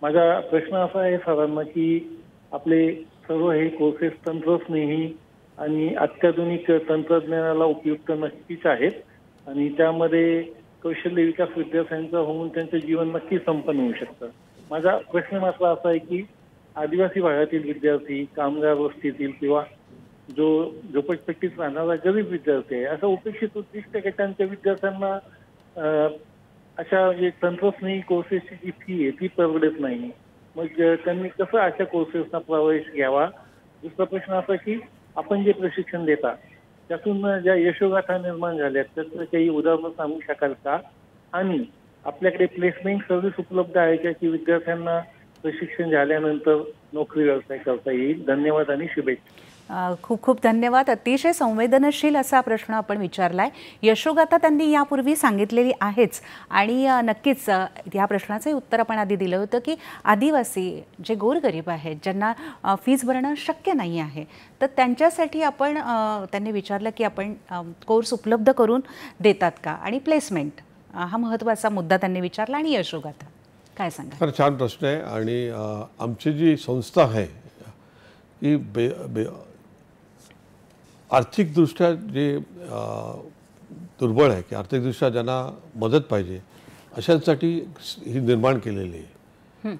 माझा प्रश्न असा आहे सरांना की आपले सर्व हे कोर्सेस तंत्रस्नेही आणि अत्याधुनिक तंत्रज्ञानाला उपयुक्त नक्कीच आहेत आणि त्यामध्ये कौशल्य विकास विद्यार्थ्यांचा होऊन त्यांचं जीवन नक्की संपन्न होऊ शकतं. माझा प्रश्न मात्र असा आहे की आदिवासी भागातील विद्यार्थी, कामगार वस्तीतील किंवा जो झोपडपट्टीत राहणारा गरीब विद्यार्थी आहे, अशा उपेक्षित उत्कृष्ट गटांच्या विद्यार्थ्यांना अशा तंत्रस्नेही कोर्सेसची जी फी आहे ती परवडत नाही. मग त्यांनी कसं अशा कोर्सेसना प्रवेश घ्यावा? दुसरा प्रश्न असा की आपण जे प्रशिक्षण देता त्यातून ज्या यशोगाथा निर्माण झाल्या त्याचं काही उदाहरणं सांगू शकाल का? आणि आपल्याकडे प्लेसमेंट सर्व्हिस उपलब्ध आहे का की विद्यार्थ्यांना प्रशिक्षण झाल्यानंतर नोकरी व्यवसाय करता येईल? धन्यवाद आणि शुभेच्छा. खूप खूप धन्यवाद. अतिशय संवेदनशील असा प्रश्न आपण विचारला आहे. यशोगाथा त्यांनी यापूर्वी सांगितलेली आहेच आणि नक्कीच या प्रश्नाचं उत्तर आपण आधी दिलं होतं की आदिवासी जे गोरगरीब आहेत, ज्यांना फीज भरणं शक्य नाही आहे, तर त्यांच्यासाठी आपण त्यांनी विचारलं की आपण कोर्स उपलब्ध करून देतात का, आणि प्लेसमेंट हा महत्त्वाचा मुद्दा त्यांनी विचारला. आणि यशोगाथा काय सांगा? फार छान प्रश्न आहे. आणि आमची जी संस्था आहे ही आर्थिकदृष्ट्या जे दुर्बळ आहे की आर्थिकदृष्ट्या ज्यांना मदत पाहिजे अशांसाठी ही निर्माण केलेली आहे.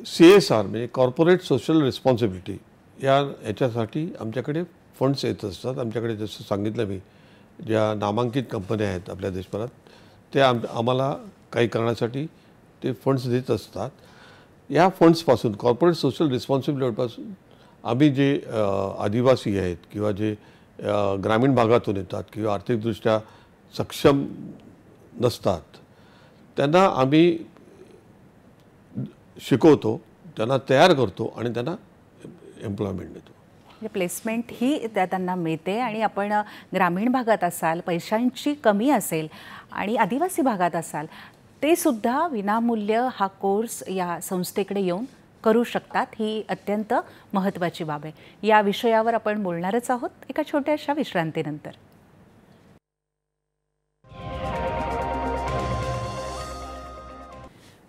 CSR म्हणजे कॉर्पोरेट सोशल रिस्पॉन्सिबिलिटी याच्यासाठी आमच्याकडे फंड्स येत असतात. आमच्याकडे जसं सांगितलं मी, ज्या नामांकित कंपन्या आहेत आपल्या देशभरात ते आम्हाला काही करण्यासाठी ते फंड्स देत असतात. या फंड्सपासून कॉर्पोरेट सोशल रिस्पॉन्सिबिलिटीपासून आम्ही जे आदिवासी आहेत किंवा जे ग्रामीण भागातून येतात किंवा आर्थिकदृष्ट्या सक्षम नसतात त्यांना आम्ही शिकवतो, त्यांना तयार करतो आणि त्यांना एम्प्लॉयमेंट देतो. प्लेसमेंट ही त्यांना मिळते. आणि आपण ग्रामीण भागात असाल, पैशांची कमी असेल आणि आदिवासी भागात असाल, ते सुद्धा विनामूल्य हा कोर्स या संस्थेकडे येऊन करू शकतात. ही अत्यंत महत्त्वाची बाब आहे. या विषयावर आपण बोलणारच आहोत एका छोट्याशा विश्रांतीनंतर.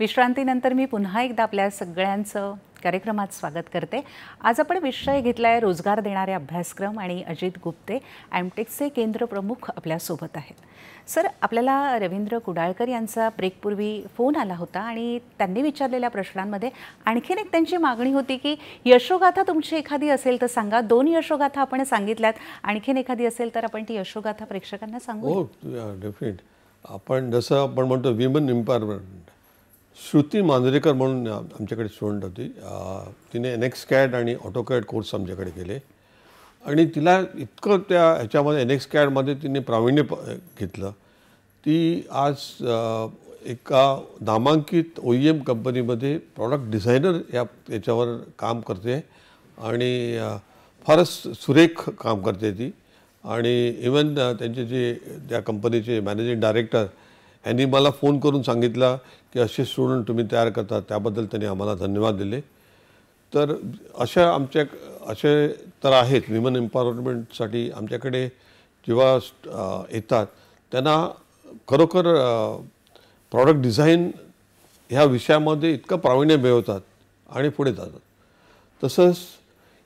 विश्रांतीनंतर मी पुन्हा एकदा आपल्या सगळ्यांचं कार्यक्रमात स्वागत करते. आज आपण विषय घेतला आहे रोजगार देणारे अभ्यासक्रम आणि अजित गुप्ते एमटेकचे केंद्र प्रमुख आपल्यासोबत आहेत. सर, आपल्याला रवींद्र कुडाळकर यांचा ब्रेकपूर्वी फोन आला होता आणि त्यांनी विचारलेल्या प्रश्नांमध्ये आणखीन एक त्यांची मागणी होती की यशोगाथा तुमची एखादी असेल तर सांगा. 2 यशोगाथा आपण सांगितल्यात, आणखीन एखादी असेल तर आपण ती यशोगाथा प्रेक्षकांना सांगू. हो, डेफिनेट. आपण जसं आपण म्हणतो विमन एम्पॉवरमेंट, श्रुती मांजरेकर म्हणून आमच्याकडे स्टुडंट होती. तिने NXCAD आणि AutoCAD कोर्स आमच्याकडे केले आणि तिला इतकं त्या ह्याच्यामध्ये NXCADमध्ये तिने प्रावीण्य घेतलं. ती आज एका नामांकित OEM कंपनीमध्ये प्रॉडक्ट डिझायनर याच्यावर काम करते आणि फारच सुरेख काम करते ती. आणि इवन त्यांचे जे त्या कंपनीचे मॅनेजिंग डायरेक्टर यांनी मला फोन करून सांगितलं की असे स्टुडंट तुम्ही तयार करता, त्याबद्दल त्यांनी आम्हाला धन्यवाद दिले. तर अशा आमच्या असे तर आहेत विमन एम्पॉवरमेंटसाठी आमच्याकडे जेव्हा येतात त्यांना खरोखर प्रॉडक्ट डिझाईन ह्या विषयामध्ये इतकं प्रावीण्य मिळवतात आणि पुढे जातात. तसंच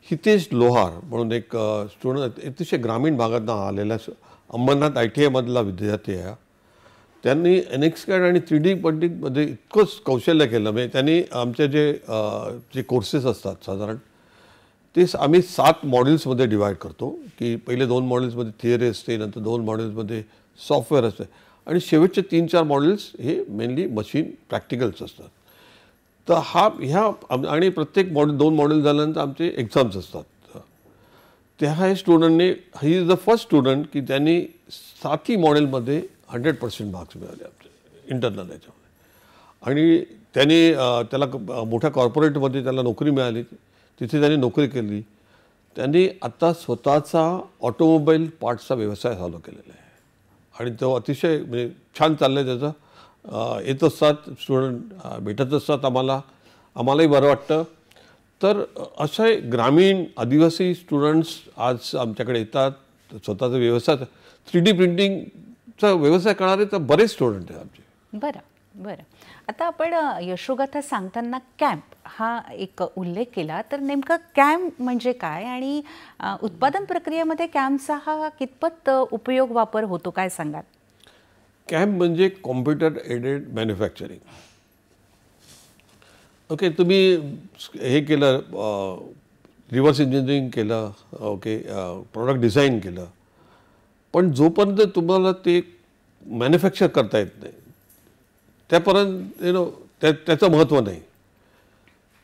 हितेश लोहार म्हणून एक स्टुडंट अतिशय ग्रामीण भागातून आलेला अंबरनाथ ITI मधला विद्यार्थी आहे. त्यांनी NXCAD आणि 3D पेंटिंगमध्ये इतकंच कौशल्य केलं. म्हणजे त्यांनी आमचे जे कोर्सेस असतात साधारण ते आम्ही 7 मॉड्यूल्समध्ये डिवाईड करतो की पहिले 2 मॉड्यूल्समध्ये थिअरी असते, नंतर 2 मॉड्यूल्समध्ये सॉफ्टवेअर असते आणि शेवटचे 3-4 मॉड्यूल्स हे मेनली मशीन प्रॅक्टिकल्स असतात. तर ह्या आणि प्रत्येक 2 मॉड्यूल झाल्यानंतर आमचे एक्झाम्स असतात. त्या स्टुडंटने he is the first student की त्यांनी 7ही मॉडेलमध्ये 100% मार्क्स मिळाले आमचे इंटरनल याच्यामध्ये. आणि त्यांनी त्याला मोठ्या कॉर्पोरेटमध्ये त्याला नोकरी मिळाली, तिथे त्यांनी नोकरी केली. त्यांनी आता स्वतःचा ऑटोमोबाईल पार्ट्सचा व्यवसाय चालू केलेला आहे आणि तो अतिशय म्हणजे छान चाललं आहे त्याचं. येत असतात स्टुडंट, भेटत असतात आम्हालाही बरं वाटतं. तर असे ग्रामीण आदिवासी स्टुडंट्स आज आमच्याकडे येतात, स्वतःचा व्यवसाय 3D प्रिंटिंगचा व्यवसाय करणारे तर बरेच स्टुडंट आहेत आमचे. बरं. आता आपण यशोगाथा सांगताना कॅम्प हा एक उल्लेख केला, तर नेमकं कॅम्प म्हणजे काय आणि उत्पादन प्रक्रियेमध्ये कॅम्पचा हा कितपत उपयोग वापर होतो, काय सांगाल? कॅम्प म्हणजे कॉम्प्युटर एडेड मॅन्युफॅक्चरिंग. ओके, तुम्ही हे केलं, रिव्हर्स इंजिनिअरिंग केलं, ओके, प्रॉडक्ट डिझाईन केलं, पण जोपर्यंत तुम्हाला ते मॅन्युफॅक्चर करता येत नाही त्यापर्यंत त्याचं महत्त्व नाही.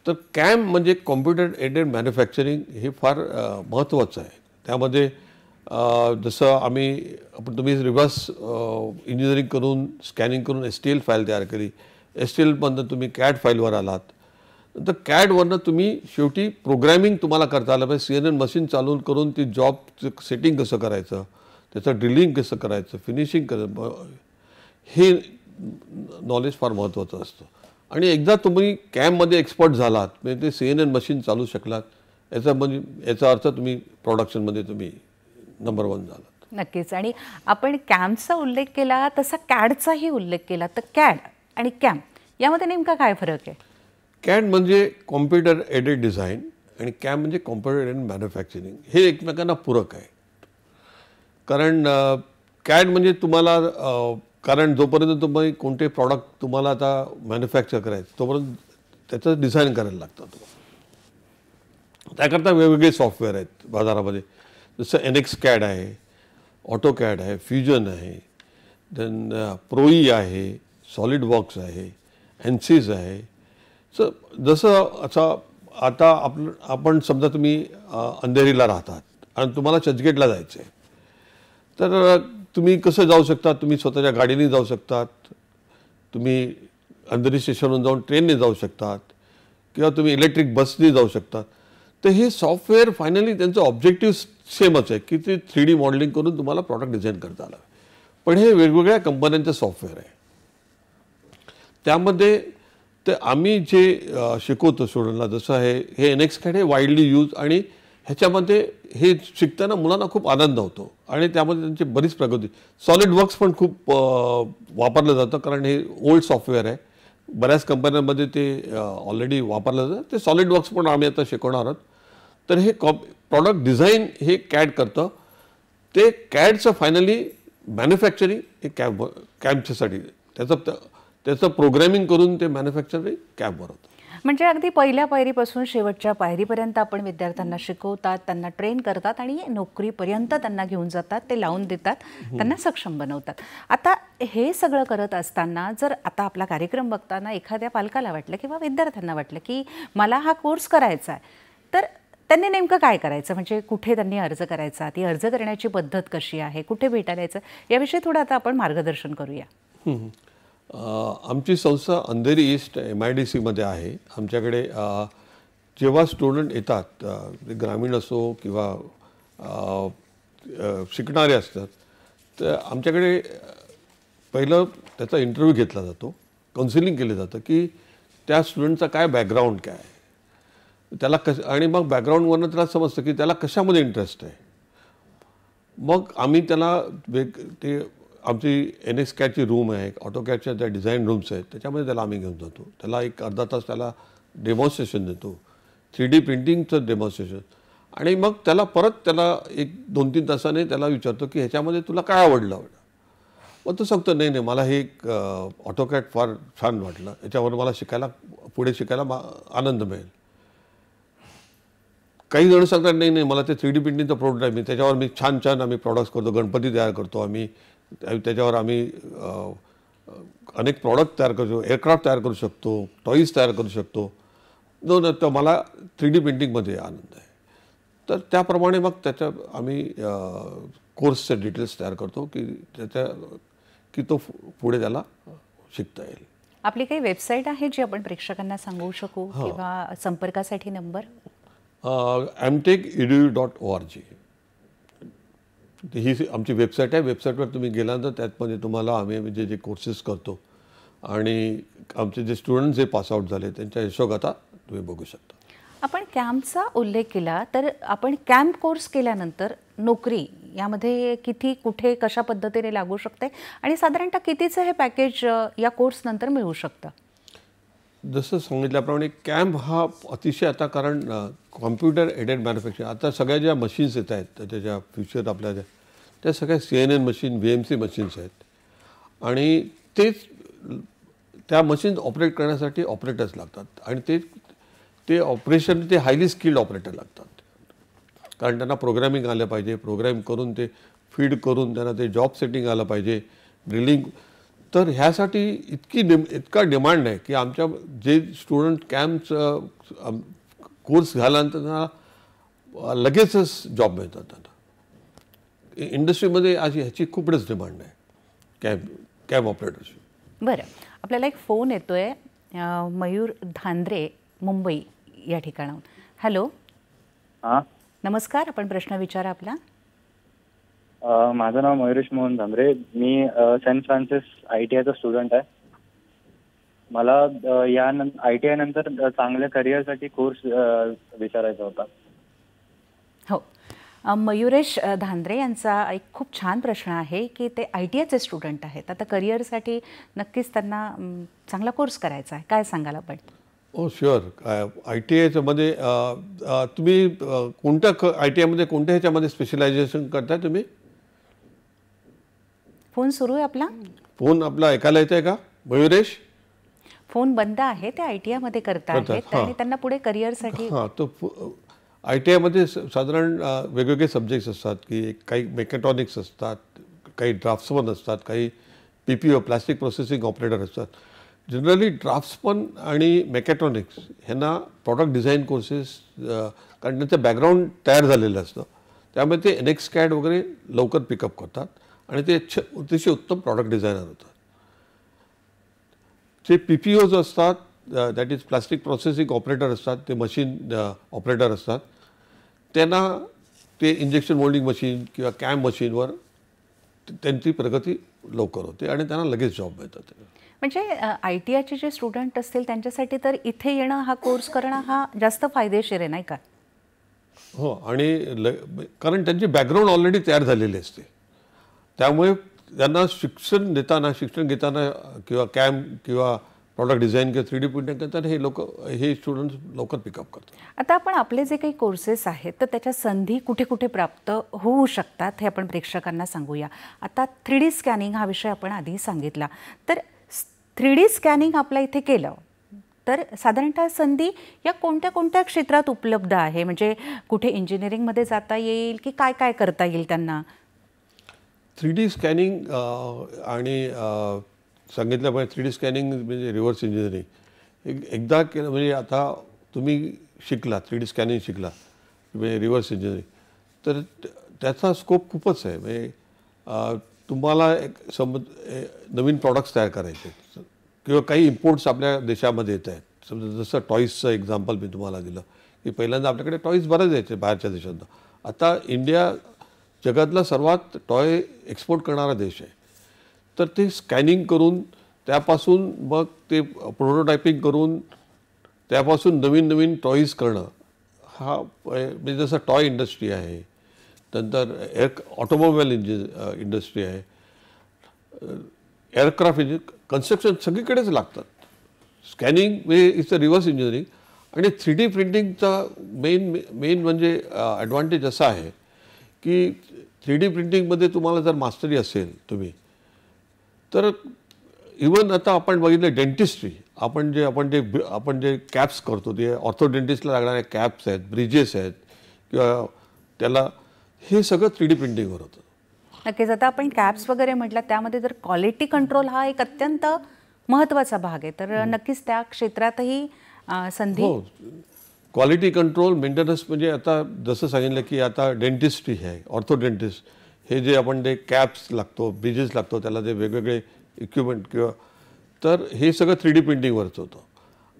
तर कॅम्प म्हणजे कॉम्प्युटर एडेड मॅन्युफॅक्चरिंग हे फार महत्त्वाचं आहे. त्यामध्ये जसं तुम्ही रिव्हर्स इंजिनिअरिंग करून स्कॅनिंग करून STL फाईल तयार केली, STLमधनं तुम्ही CAD फाईलवर आलात, तर CADवरनं तुम्ही शेवटी प्रोग्रॅमिंग तुम्हाला करता आलं पाहिजे. CNN मशीन चालू करून ती जॉब सेटिंग कसं करायचं, त्याचं ड्रिलिंग कसं करायचं, फिनिशिंग कसं, हे नॉलेज फार महत्त्वाचं असतं. आणि एकदा तुम्ही कॅम्पमध्ये एक्सपर्ट झालात म्हणजे ते CNN मशीन चालू शकलात, याचा अर्थ तुम्ही प्रोडक्शनमध्ये तुम्ही नंबर 1 झालात. नक्कीच. आणि आपण कॅम्पचा उल्लेख केला तसा CADचाही उल्लेख केला, तर CAD आणि कॅम्प यामध्ये नेमका काय फरक आहे? CAD म्हणजे कॉम्प्युटर एडेड डिझाईन आणि कॅम्प म्हणजे कॉम्प्युटर एडेड मॅन्युफॅक्चरिंग. हे एकमेकांना पूरक आहे. कारण CAD म्हणजे तुम्हाला कारण जोपर्यंत तुम्ही कोणते प्रॉडक्ट तुम्हाला आता मॅन्युफॅक्चर करायचं तोपर्यंत त्याचं डिझाईन करायला लागतं. त्याकरता वेगवेगळे सॉफ्टवेअर आहेत बाजारामध्ये. जसं NXCAD आहे, AutoCAD आहे, फ्युजन आहे, देन प्रोई आहे, सॉलिडवर्क्स आहे, ANSYS आहे. जसं आता आपण समजा तुम्ही अंधेरीला राहतात आणि तुम्हाला चर्चगेटला जायचं आहे, तर तुम्ही कसं जाऊ शकता? तुम्ही स्वतःच्या गाडीने जाऊ शकतात, तुम्ही अंधेरी स्टेशनवरून जाऊन ट्रेनने जाऊ शकतात किंवा तुम्ही इलेक्ट्रिक बसने जाऊ शकतात. तर हे सॉफ्टवेअर फायनली त्यांचं ऑब्जेक्टिव्ह सेमच आहे की ते 3D मॉडेलिंग करून तुम्हाला प्रॉडक्ट डिझाईन करता आलं. पण हे वेगवेगळ्या कंपन्यांचं सॉफ्टवेअर आहे. त्यामध्ये ते आम्ही जे शिकवतो स्टुडंटला, जसं हे NXCAD हे वाईडली यूज आणि ह्याच्यामध्ये हे शिकताना मुलांना खूप आनंद होतो आणि त्यामध्ये त्यांची बरीच प्रगती. सॉलिडवर्क्स पण खूप वापरलं जातं कारण हे ओल्ड सॉफ्टवेअर आहे. बऱ्याच कंपन्यांमध्ये ते ऑलरेडी वापरलं जातं. ते सॉलिडवर्क्स पण आम्ही आता शिकवणार आहोत. तर हे प्रॉडक्ट डिझाईन हे CAD करतं. ते CADचं फायनली मॅन्युफॅक्चरिंग हे कॅम्पच्यासाठी त्याचं प्रोग्रॅमिंग करून ते मॅन्युफॅक्चरिंग कॅम्पवर होतं. म्हणजे अगदी पहिल्या पायरीपासून शेवटच्या पायरीपर्यंत आपण विद्यार्थ्यांना शिकवतात, त्यांना ट्रेन करतात आणि नोकरीपर्यंत त्यांना घेऊन जातात, ते लावून देतात, त्यांना सक्षम बनवतात. आता हे सगळं करत असताना जर आता आपला कार्यक्रम बघताना एखाद्या पालकाला वाटलं किंवा विद्यार्थ्यांना वाटलं की मला हा कोर्स करायचा आहे, तर त्यांनी नेमकं काय करायचं? म्हणजे कुठे त्यांनी अर्ज करायचा, ती अर्ज करण्याची पद्धत कशी आहे, कुठे भेटायला यायचं, याविषयी थोडं आता आपण मार्गदर्शन करूया. आमची संस्था अंधेरी ईस्ट MIDC मध्ये आहे. आमच्याकडे जेव्हा स्टुडंट येतात, ग्रामीण असो किंवा शिकणारे असतात, तर आमच्याकडे पहिलं त्याचा इंटरव्ह्यू घेतला जातो, काउन्सिलिंग केलं जातं की त्या स्टुडंटचा काय बॅकग्राऊंड काय आहे. त्याला आणि मग बॅकग्राऊंडवरनं त्याला समजतं की त्याला कशामध्ये इंटरेस्ट आहे. मग आम्ही त्याला ते आमची NX-CADची रूम आहे, AutoCADच्या त्या डिझाईन रूम्स आहेत, त्याच्यामध्ये त्याला आम्ही घेऊन जातो. त्याला एक अर्धा तास त्याला डेमॉन्स्ट्रेशन देतो, 3D प्रिंटिंगचं डेमॉन्स्ट्रेशन. आणि मग त्याला एक 2-3 तासाने त्याला विचारतो की ह्याच्यामध्ये तुला काय आवडलं. मग तो सांगतो नाही मला हे AutoCAD फार छान वाटलं, याच्यावर मला पुढे शिकायला आनंद मिळेल. काही जण सांगतात नाही मला ते 3D प्रिंटिंगचं प्रोडक्ट आहे, त्याच्यावर मी छान आम्ही प्रॉडक्ट्स करतो, गणपती तयार करतो आम्ही, त्याच्यावर आम्ही अनेक प्रॉडक्ट तयार करू शकतो, एअरक्राफ्ट तयार करू शकतो, टॉईज तयार करू शकतो. तर मला 3D प्रिंटिंगमध्ये आनंद आहे. तर त्याप्रमाणे मग आम्ही कोर्सचे डिटेल्स तयार करतो की तो पुढे त्याला शिकता येईल. आपली काही वेबसाईट आहे जी आपण प्रेक्षकांना सांगू शकू किंवा संपर्कासाठी नंबर? mtech.edu.org ही आमची वेबसाईट आहे. वेबसाईटवर तुम्ही गेल्यानंतर त्यामध्ये तुम्हाला आम्ही जे कोर्सेस करतो आणि आमचे जे स्टुडंट जे पासआउट झाले त्यांच्या यशोगाथा तुम्ही बघू शकता. आपण कॅम्पचा उल्लेख केला, तर आपण कॅम्प कोर्स केल्यानंतर नोकरी यामध्ये किती, कुठे, कशा पद्धतीने लागू शकते आणि साधारणतः कितीचं हे पॅकेज या कोर्स नंतर मिळू शकतं? जसं सांगितल्याप्रमाणे कॅम्प हा अतिशय आता, कारण कॉम्प्युटर एडेड मॅन्युफॅक्चरिंग आता सगळ्या ज्या मशीन्स येत आहेत त्याच्या ज्या फ्युचर आपल्या त्या सगळ्या CNN मशीन, VMC मशीन्स आहेत आणि त्या मशीन्स ऑपरेट करण्यासाठी ऑपरेटर्स लागतात आणि ते ऑपरेशन ते हायली स्किल्ड ऑपरेटर लागतात, कारण त्यांना प्रोग्रॅमिंग आलं पाहिजे, प्रोग्रॅम करून ते फीड करून त्यांना ते जॉब सेटिंग आलं पाहिजे, ड्रिलिंग. तर ह्यासाठी इतका डिमांड आहे की आमच्या जे स्टुडंट कॅम्पचं कोर्स झाल्यानंतर त्यांना लगेचच जॉब मिळतात. त्यांना इंडस्ट्रीमध्ये आज ह्याची खूपच डिमांड आहे कॅम्प ऑपरेटरची. बरं, आपल्याला एक फोन येतोय मयूर धांद्रे, मुंबई या ठिकाणाहून. हॅलो. हां, नमस्कार, आपण प्रश्न विचारा आपला. माझं नाव मयुरेश मोहन धांद्रे. मी सेंट फ्रान्सिस ITIचा स्टुडंट आहे. मला ITI नंतर चांगल्या करिअरसाठी कोर्स विचारायचा होता. हो, मयुरेश धांद्रे यांचा एक खूप छान प्रश्न आहे की ते ITIचे स्टुडंट आहेत. आता करिअरसाठी नक्कीच त्यांना चांगला कोर्स करायचा आहे. काय सांगाल आपण? हो शुअर. ITIच्या मध्ये तुम्ही कोणत्या ITIमध्ये कोणत्या ह्याच्यामध्ये स्पेशलायझेशन करताय तुम्ही? फोन सुरू आहे आपला? फोन आपला ऐकायला येत आहे का मयुरेश? फोन बंद आहे. ते ITIमध्ये करतात आणि त्यांना पुढे करिअरसाठी. हां, तो ITIमध्ये साधारण वेगवेगळे सब्जेक्ट्स असतात की काही मेकॅट्रॉनिक्स असतात, काही ड्राफ्ट्समन असतात, काही PPO प्लास्टिक प्रोसेसिंग ऑपरेटर असतात. जनरली ड्राफ्ट्समन आणि मेकॅट्रॉनिक्स ह्यांना प्रॉडक्ट डिझाईन कोर्सेस, कारण त्यांचं बॅकग्राऊंड तयार झालेलं असतं, त्यामुळे ते NX-CAD वगैरे लवकर पिकअप करतात आणि ते अतिशय उत्तम प्रॉडक्ट डिझायनर होतात. जे PPOज असतात, that is plastic processing operator असतात, ते मशीन ऑपरेटर असतात, त्यांना ते इंजेक्शन मोल्डिंग मशीन किंवा कॅम मशीनवर त्यांची प्रगती लवकर होते आणि त्यांना लगेच जॉब मिळतात. म्हणजे ITIचे जे स्टुडंट असतील त्यांच्यासाठी तर इथे येणं, हा कोर्स करणं हा जास्त फायदेशीर आहे, नाही का? हो, आणि कारण त्यांची बॅकग्राऊंड ऑलरेडी तयार झालेली असते, त्यामुळे त्यांना शिक्षण घेताना किंवा कॅम किंवा प्रॉडक्ट डिझाईन किंवा 3D प्रिंटिंग करताना हे स्टुडंट्स लवकर पिकअप करतात. आता आपण आपले जे काही कोर्सेस आहेत तर त्याच्या संधी कुठे कुठे प्राप्त होऊ शकतात हे आपण प्रेक्षकांना सांगूया. आता 3D स्कॅनिंग हा विषय आपण आधी सांगितला, तर 3D स्कॅनिंग आपल्या इथे केलं तर साधारणतः संधी या कोणत्या कोणत्या क्षेत्रात उपलब्ध आहे? म्हणजे कुठे इंजिनिअरिंगमध्ये जाता येईल की काय काय करता येईल त्यांना? 3D स्कॅनिंग आणि सांगितल्यामुळे 3D स्कॅनिंग म्हणजे रिव्हर्स इंजिनिअरिंग एकदा केलं म्हणजे आता तुम्ही शिकला 3D स्कॅनिंग शिकला म्हणजे रिव्हर्स इंजिनिअरिंग, तर त्याचा स्कोप खूपच आहे. म्हणजे तुम्हाला नवीन प्रॉडक्ट्स तयार करायचे किंवा काही इम्पोर्ट्स आपल्या देशामध्ये येत आहेत. समजा जसं टॉईजचं एक्झाम्पल मी तुम्हाला दिलं की पहिल्यांदा आपल्याकडे टॉईज बरेच यायचे बाहेरच्या देशांना. आता इंडिया जगातला सर्वात टॉय एक्सपोर्ट करणारा देश आहे. तर ते स्कॅनिंग करून त्यापासून मग ते प्रोटोटायपिंग करून त्यापासून नवीन नवीन टॉईज करणं हा म्हणजे जसं टॉय इंडस्ट्री आहे, नंतर ऑटोमोबाईल इंडस्ट्री आहे, एअरक्राफ्ट इंजिन, कन्स्ट्रक्शन सगळीकडेच लागतात. स्कॅनिंग म्हणजे इट्स अ रिव्हर्स इंजिनिअरिंग. आणि 3D प्रिंटिंगचा मेन म्हणजे ॲडव्हान्टेज असा आहे की 3D प्रिंटिंगमध्ये तुम्हाला जर मास्टरी असेल तुम्ही, तर इवन आता आपण बघितलं डेंटिस्ट्री, आपण जे कॅप्स करतो ते ऑर्थोडेंटिस्टला लागणारे कॅप्स आहेत, ब्रिजेस आहेत किंवा त्याला, हे सगळं 3D प्रिंटिंगवर होतं. नक्कीच. आता आपण कॅप्स वगैरे म्हटलं, त्यामध्ये जर क्वालिटी कंट्रोल हा एक अत्यंत महत्त्वाचा भाग आहे, तर नक्कीच त्या क्षेत्रातही संधी. हो, क्वालिटी कंट्रोल, मेंटेनन्स. म्हणजे आता जसं सांगितलं की आता डेंटिस्ट्री आहे, ऑर्थोडेंटिस्ट, हे जे आपण ते कॅप्स लागतो, ब्रिजेस लागतो, त्याला जे वेगवेगळे इक्विपमेंट किंवा, तर हे सगळं 3D प्रिंटिंगवरच होतं.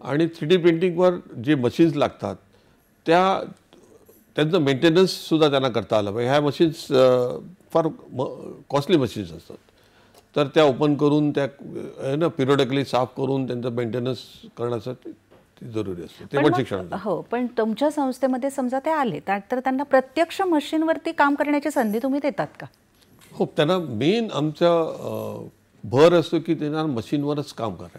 आणि 3D प्रिंटिंगवर जे मशीन्स लागतात त्यांचं मेंटेनन्ससुद्धा त्यांना करता आलं पाहिजे. ह्या मशीन्स फार कॉस्टली मशीन्स असतात, तर त्या ओपन करून त्या पिरियडिकली साफ करून त्यांचं मेंटेनन्स करण्यासाठी जरुरी असते. ते पण शिक्षण. हो, पण तुमच्या संस्थेमध्ये समजा ते आले तर त्यांना प्रत्यक्ष मशीनवरती काम करण्याची संधी तुम्ही देतात का? हो, त्यांना मेन आमचा भर असतो की त्यांना मशीनवरच काम करायचं.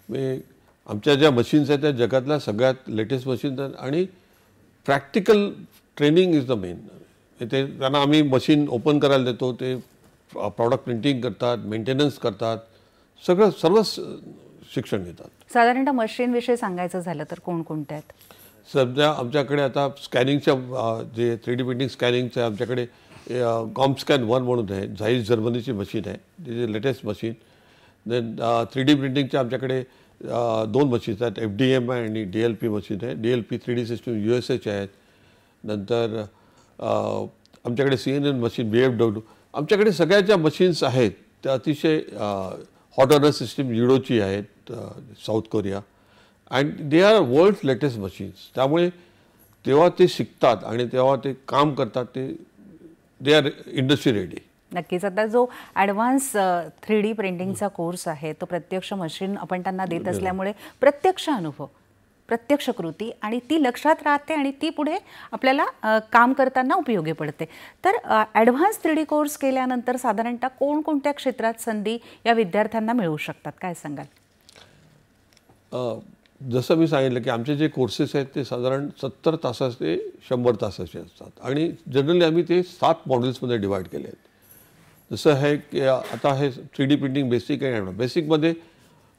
म्हणजे आमच्या ज्या मशीन्स आहेत त्या जगातल्या सगळ्यात लेटेस्ट मशीन्स आहेत आणि practical training is the main. ते त्यांना आम्ही मशीन ओपन करायला देतो, ते प्रॉडक्ट प्रिंटिंग करतात, मेंटेनन्स करतात, सर्वच शिक्षण घेतात. साधारणतः मशीनविषयी सांगायचं झालं तर कोणकोणत्या आहेत? सध्या आमच्याकडे आता स्कॅनिंगच्या जे 3D प्रिंटिंग स्कॅनिंगचं आहे, आमच्याकडे कॉम्स्कॅन 1 म्हणून आहे, झाईस जर्मनीची मशीन आहे, तिचे लेटेस्ट मशीन. देन 3D प्रिंटिंगच्या आमच्याकडे 2 मशीन्स आहेत, FDM आणि DLP मशीन आहे. DLP 3D सिस्टम USAच्या आहेत. नंतर आमच्याकडे CNN मशीन, BFW, आमच्याकडे सगळ्या ज्या मशीन्स आहेत त्या अतिशय हॉट ऑर्डर सिस्टीम युडोची आहेत, South Korea, and they are world's latest machines. त्यामुळे तेव्हा ते शिकतात आणि तेव्हा ते काम करतात, दे आर इंडस्ट्री रेडी. नक्कीच. आता जो ॲडव्हान्स 3D प्रिंटिंगचा कोर्स आहे तो प्रत्यक्ष मशीन आपण त्यांना देत असल्यामुळे प्रत्यक्ष अनुभव, प्रत्यक्ष कृती आणि ती लक्षात राहते आणि ती पुढे आपल्याला काम करताना उपयोगी पडते. तर ॲडव्हान्स 3D कोर्स केल्यानंतर साधारणतः कोणकोणत्या क्षेत्रात संधी या विद्यार्थ्यांना मिळू शकतात, काय सांगाल? जसं मी सांगितलं की आमचे जे कोर्सेस आहेत ते साधारण 70 तासाचे 100 तासाचे असतात आणि जनरली आम्ही ते 7 मॉड्यूल्समध्ये डिवाईड केले आहेत. जसं आहे की आता हे 3D प्रिंटिंग बेसिक आहे. बेसिकमध्ये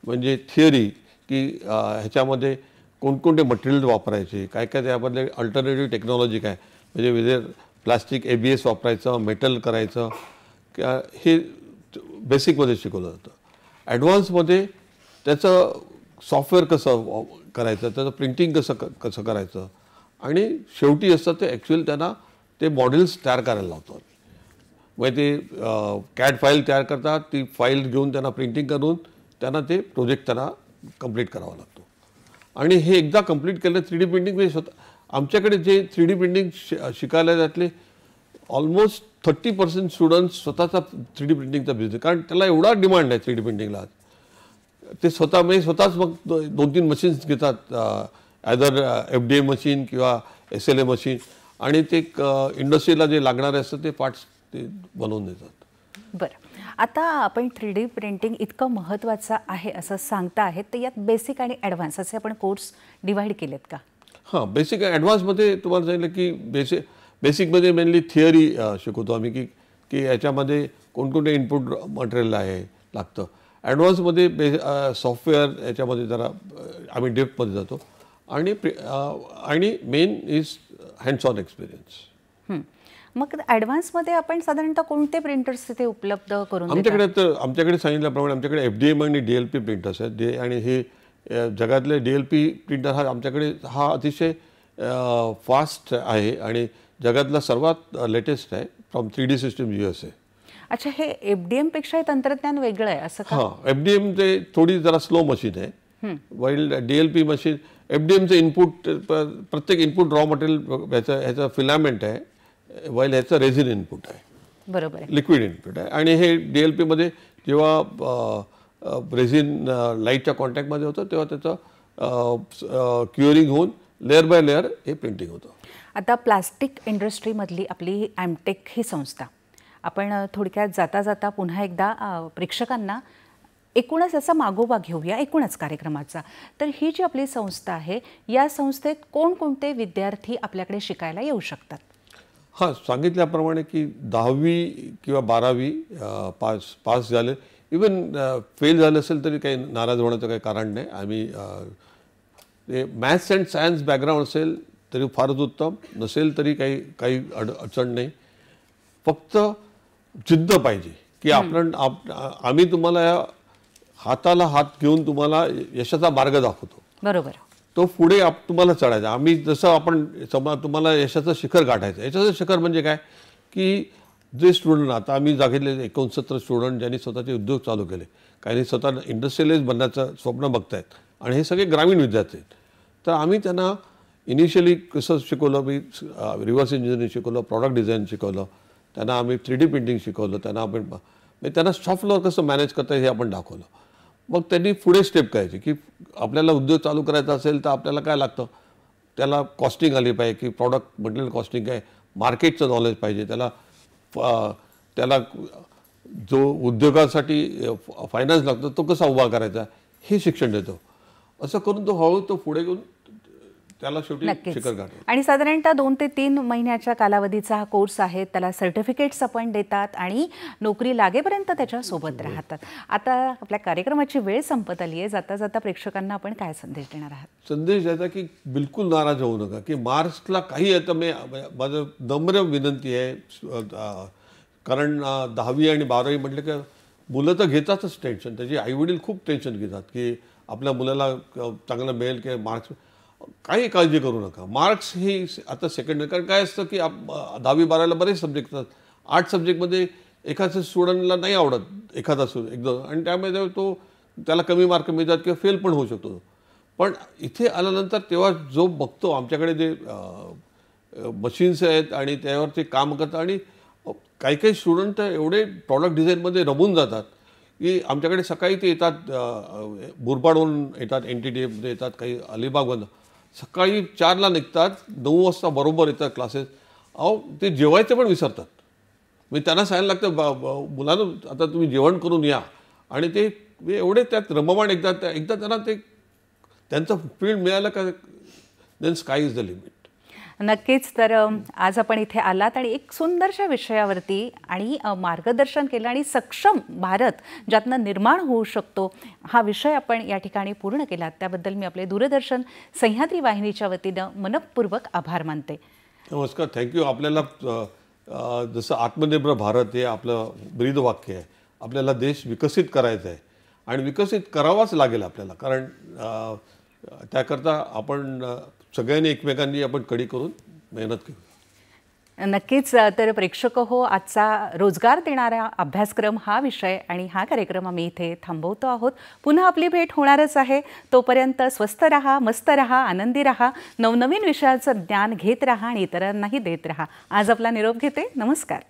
म्हणजे थिअरी की ह्याच्यामध्ये कोणकोणते मटेरियल वापरायचे, काय काय त्यामध्ये अल्टरनेटिव्ह टेक्नॉलॉजी काय, म्हणजे वेगळे प्लास्टिक ABS वापरायचं, मेटल करायचं, हे बेसिकमध्ये शिकवलं जातं. ॲडव्हान्समध्ये त्याचं सॉफ्टवेअर कसं करायचं, त्याचं प्रिंटिंग कसं करायचं आणि शेवटी असतं ते ॲक्च्युअली त्यांना ते मॉडेल्स तयार करायला लावतात. म्हणजे ते CAD फाईल तयार करतात, ती फाईल घेऊन त्यांना प्रिंटिंग करून त्यांना ते प्रोजेक्ट त्यांना कंप्लीट करावा लागतो. आणि हे एकदा कंप्लीट केलं 3D प्रिंटिंग म्हणजे स्वतः आमच्याकडे जे 3D प्रिंटिंग शिकायला त्यातले ऑलमोस्ट 30% स्टुडंट्स स्वतःचा 3D प्रिंटिंगचा बिझनेस, कारण त्याला एवढा डिमांड आहे 3D प्रिंटिंगला. ते स्वतःच मग 2-3 मशीन्स घेतात, आयदर FDM मशीन किंवा SLA मशीन, आणि ते इंडस्ट्रीला जे लागणारे असतात ते पार्ट्स ते बनवून देतात. बरं, आता आपण 3D प्रिंटिंग इतकं महत्त्वाचं आहे असं सांगता आहेत, तर यात बेसिक आणि ॲडव्हान्स असे आपण कोर्स डिवाईड केलेत का? हां, बेसिक ॲडव्हान्समध्ये तुम्हाला सांगितलं की बेसिकमध्ये मेनली थिअरी शिकवतो आम्ही की याच्यामध्ये कोणकोणते इनपुट मटेरियल आहे लागतं. ॲडव्हान्समध्ये सॉफ्टवेअर याच्यामध्ये जरा आम्ही डेप्थमध्ये जातो आणि main is hands on experience. मग ॲडव्हान्समध्ये आपण साधारणतः कोणते प्रिंटर्स तिथे उपलब्ध करून आमच्याकडे सांगितल्याप्रमाणे आमच्याकडे FDM आणि DLP प्रिंटर्स आहेत. आणि हे जगातले DLP प्रिंटर आमच्याकडे अतिशय फास्ट आहे आणि जगातला सर्वात लेटेस्ट आहे फ्रॉम 3D सिस्टम USA. अच्छा, हे FDM पेक्षा तंत्रज्ञान वेगळं आहे असं का? हां, FDM ते थोडी जरा स्लो मशीन आहे, वाईल DLP मशीन, FDMचं इनपुट प्रत्येक इनपुट रॉ मटेरियल ह्याचं फिलामेंट आहे, वाईल ह्याचं रेझिन इनपुट आहे. बरोबर आहे, लिक्विड इनपुट आहे. आणि हे DLPमध्ये जेव्हा रेझिन लाईटच्या कॉन्टॅक्टमध्ये होतं तेव्हा त्याचं क्युअरिंग होऊन लेअर बाय लेअर हे प्रिंटिंग होतं. आता प्लास्टिक इंडस्ट्रीमधली आपली ॲमटेक ही संस्था, आपण थोडक्यात जाता जाता पुन्हा एकदा प्रेक्षकांना एकूणच याचा मागोवा घेऊया एकूणच कार्यक्रमाचा. तर ही जी आपली संस्था आहे, या संस्थेत कोणकोणते विद्यार्थी आपल्याकडे शिकायला येऊ शकतात? हां, सांगितल्याप्रमाणे की 10वी किंवा 12वी पास झाले, इवन फेल झाले असेल तरी काही नाराज होण्याचं काही कारण नाही. आम्ही मॅथ्स अँड सायन्स बॅकग्राऊंड असेल तरी फारच उत्तम, नसेल तरी काही अडचण नाही. फक्त जिद्द पाहिजे की आम्ही तुम्हाला हाताला हात घेऊन तुम्हाला यशाचा मार्ग दाखवतो. बरोबर. तो पुढे तुम्हाला चढायचा. आम्ही जसं आपण तुम्हाला यशाचं शिखर गाठायचं. यशाचं शिखर म्हणजे काय की जे स्टुडंट, आता आम्ही जागेतले 69 स्टुडंट ज्यांनी स्वतःचे उद्योग चालू केले, काही स्वतः इंडस्ट्रियलिस्ट बनण्याचं स्वप्न बघतायत आणि हे सगळे ग्रामीण विद्यार्थी आहेत. तर आम्ही त्यांना इनिशियली कसं शिकवलं, मी रिव्हर्स इंजिनिअरिंग शिकवलं, प्रॉडक्ट डिझाईन शिकवलं, त्यांना आम्ही 3D प्रिंटिंग शिकवलं, त्यांना सॉफ्ट फ्लोअर कसं मॅनेज करता हे आपण दाखवलं. मग त्यांनी पुढे स्टेप करायची की आपल्याला उद्योग चालू करायचा असेल तर आपल्याला काय लागतं, त्याला कॉस्टिंग आली पाहिजे की प्रॉडक्ट मटेरियल कॉस्टिंग काय, मार्केटचं नॉलेज पाहिजे, त्याला जो उद्योगासाठी फायनान्स लागतो तो कसा उभा करायचा हे शिक्षण देतो. असं करून तो हळूहळू तो पुढे घेऊन त्याला शेवटी शिखर गाठतो. आणि साधारणतः 2 ते 3 महिन्याच्या कालावधीचा हा कोर्स आहे. त्याला सर्टिफिकेट्स आपण देतात आणि नोकरी लागेपर्यंत त्याच्यासोबत राहतात. आता आपल्या कार्यक्रमाची वेळ संपत आली आहे. जाता जाता प्रेक्षकांना आपण काय संदेश देणार आहात? संदेश द्यायचा की बिलकुल नाराज होऊ नका की मार्क्सला काही येतं. माझं नम्र विनंती आहे, कारण 10वी आणि 12वी म्हटलं की मुलं तर घेतातच टेन्शन, त्याची आईवडील खूप टेन्शन घेतात की आपल्या मुलाला चांगलं मिळेल की मार्क्स. काही काळजी करू नका. मार्क्स ही आता सेकंडरी, कारण काय असतं की 10वी 12वीला बरेच सब्जेक्ट असतात. 8 सब्जेक्टमध्ये एखाद्या स्टुडंटला नाही आवडत एखादा एकदम, आणि त्यामुळे त्याला कमी मार्क मिळतात किंवा फेल पण होऊ शकतो. पण इथे आल्यानंतर तेव्हा जो बघतो आमच्याकडे जे मशीन्स आहेत आणि त्यावर ते काम करतात, आणि काही स्टुडंट एवढे प्रॉडक्ट डिझाईनमध्ये रमून जातात की आमच्याकडे सकाळी ते येतात, मुरबाडवरून येतात, NTTFमध्ये येतात, काही अलिबागमधून सकाळी 4ला निघतात, 9 वाजता बरोबर येतात क्लासेस. ते जेवायचं पण विसरतात. मी त्यांना सांगायला लागतं, मुलांना आता तुम्ही जेवण करून या, आणि ते एवढे त्यात रममाण. एकदा त्यांना त्यांचं फील्ड मिळालं का then sky is the limit. नक्कीच. तर आज आपण इथे आलात आणि एक सुंदरशा विषयावरती आणि मार्गदर्शन केलं, आणि सक्षम भारत ज्यातनं निर्माण होऊ शकतो हा विषय आपण या ठिकाणी पूर्ण केलात. त्याबद्दल मी आपले दूरदर्शन सह्याद्री वाहिनीच्या वतीनं मनपूर्वक आभार मानते. नमस्कार, थँक्यू. आपल्याला जसं आत्मनिर्भर भारत हे आपलं ब्रीदवाक्य आहे. आपल्याला देश विकसित करायचा आहे आणि विकसित करावाच लागेल आपल्याला, कारण त्याकरता आपण सगळ्यांनी एकमेकांनी आपण कडी करून मेहनत करू. नक्कीच. तर प्रेक्षक हो, आजचा रोजगार देणारा अभ्यासक्रम हा विषय आणि हा कार्यक्रम आम्ही इथे थांबवतो आहोत. पुन्हा आपली भेट होणारच आहे. तोपर्यंत स्वस्थ रहा, मस्त रहा, आनंदी रहा, नवनवीन विषयाचं ज्ञान घेत रहा आणि इतरांनाही देत रहा. आज आपला निरोप घेते. नमस्कार.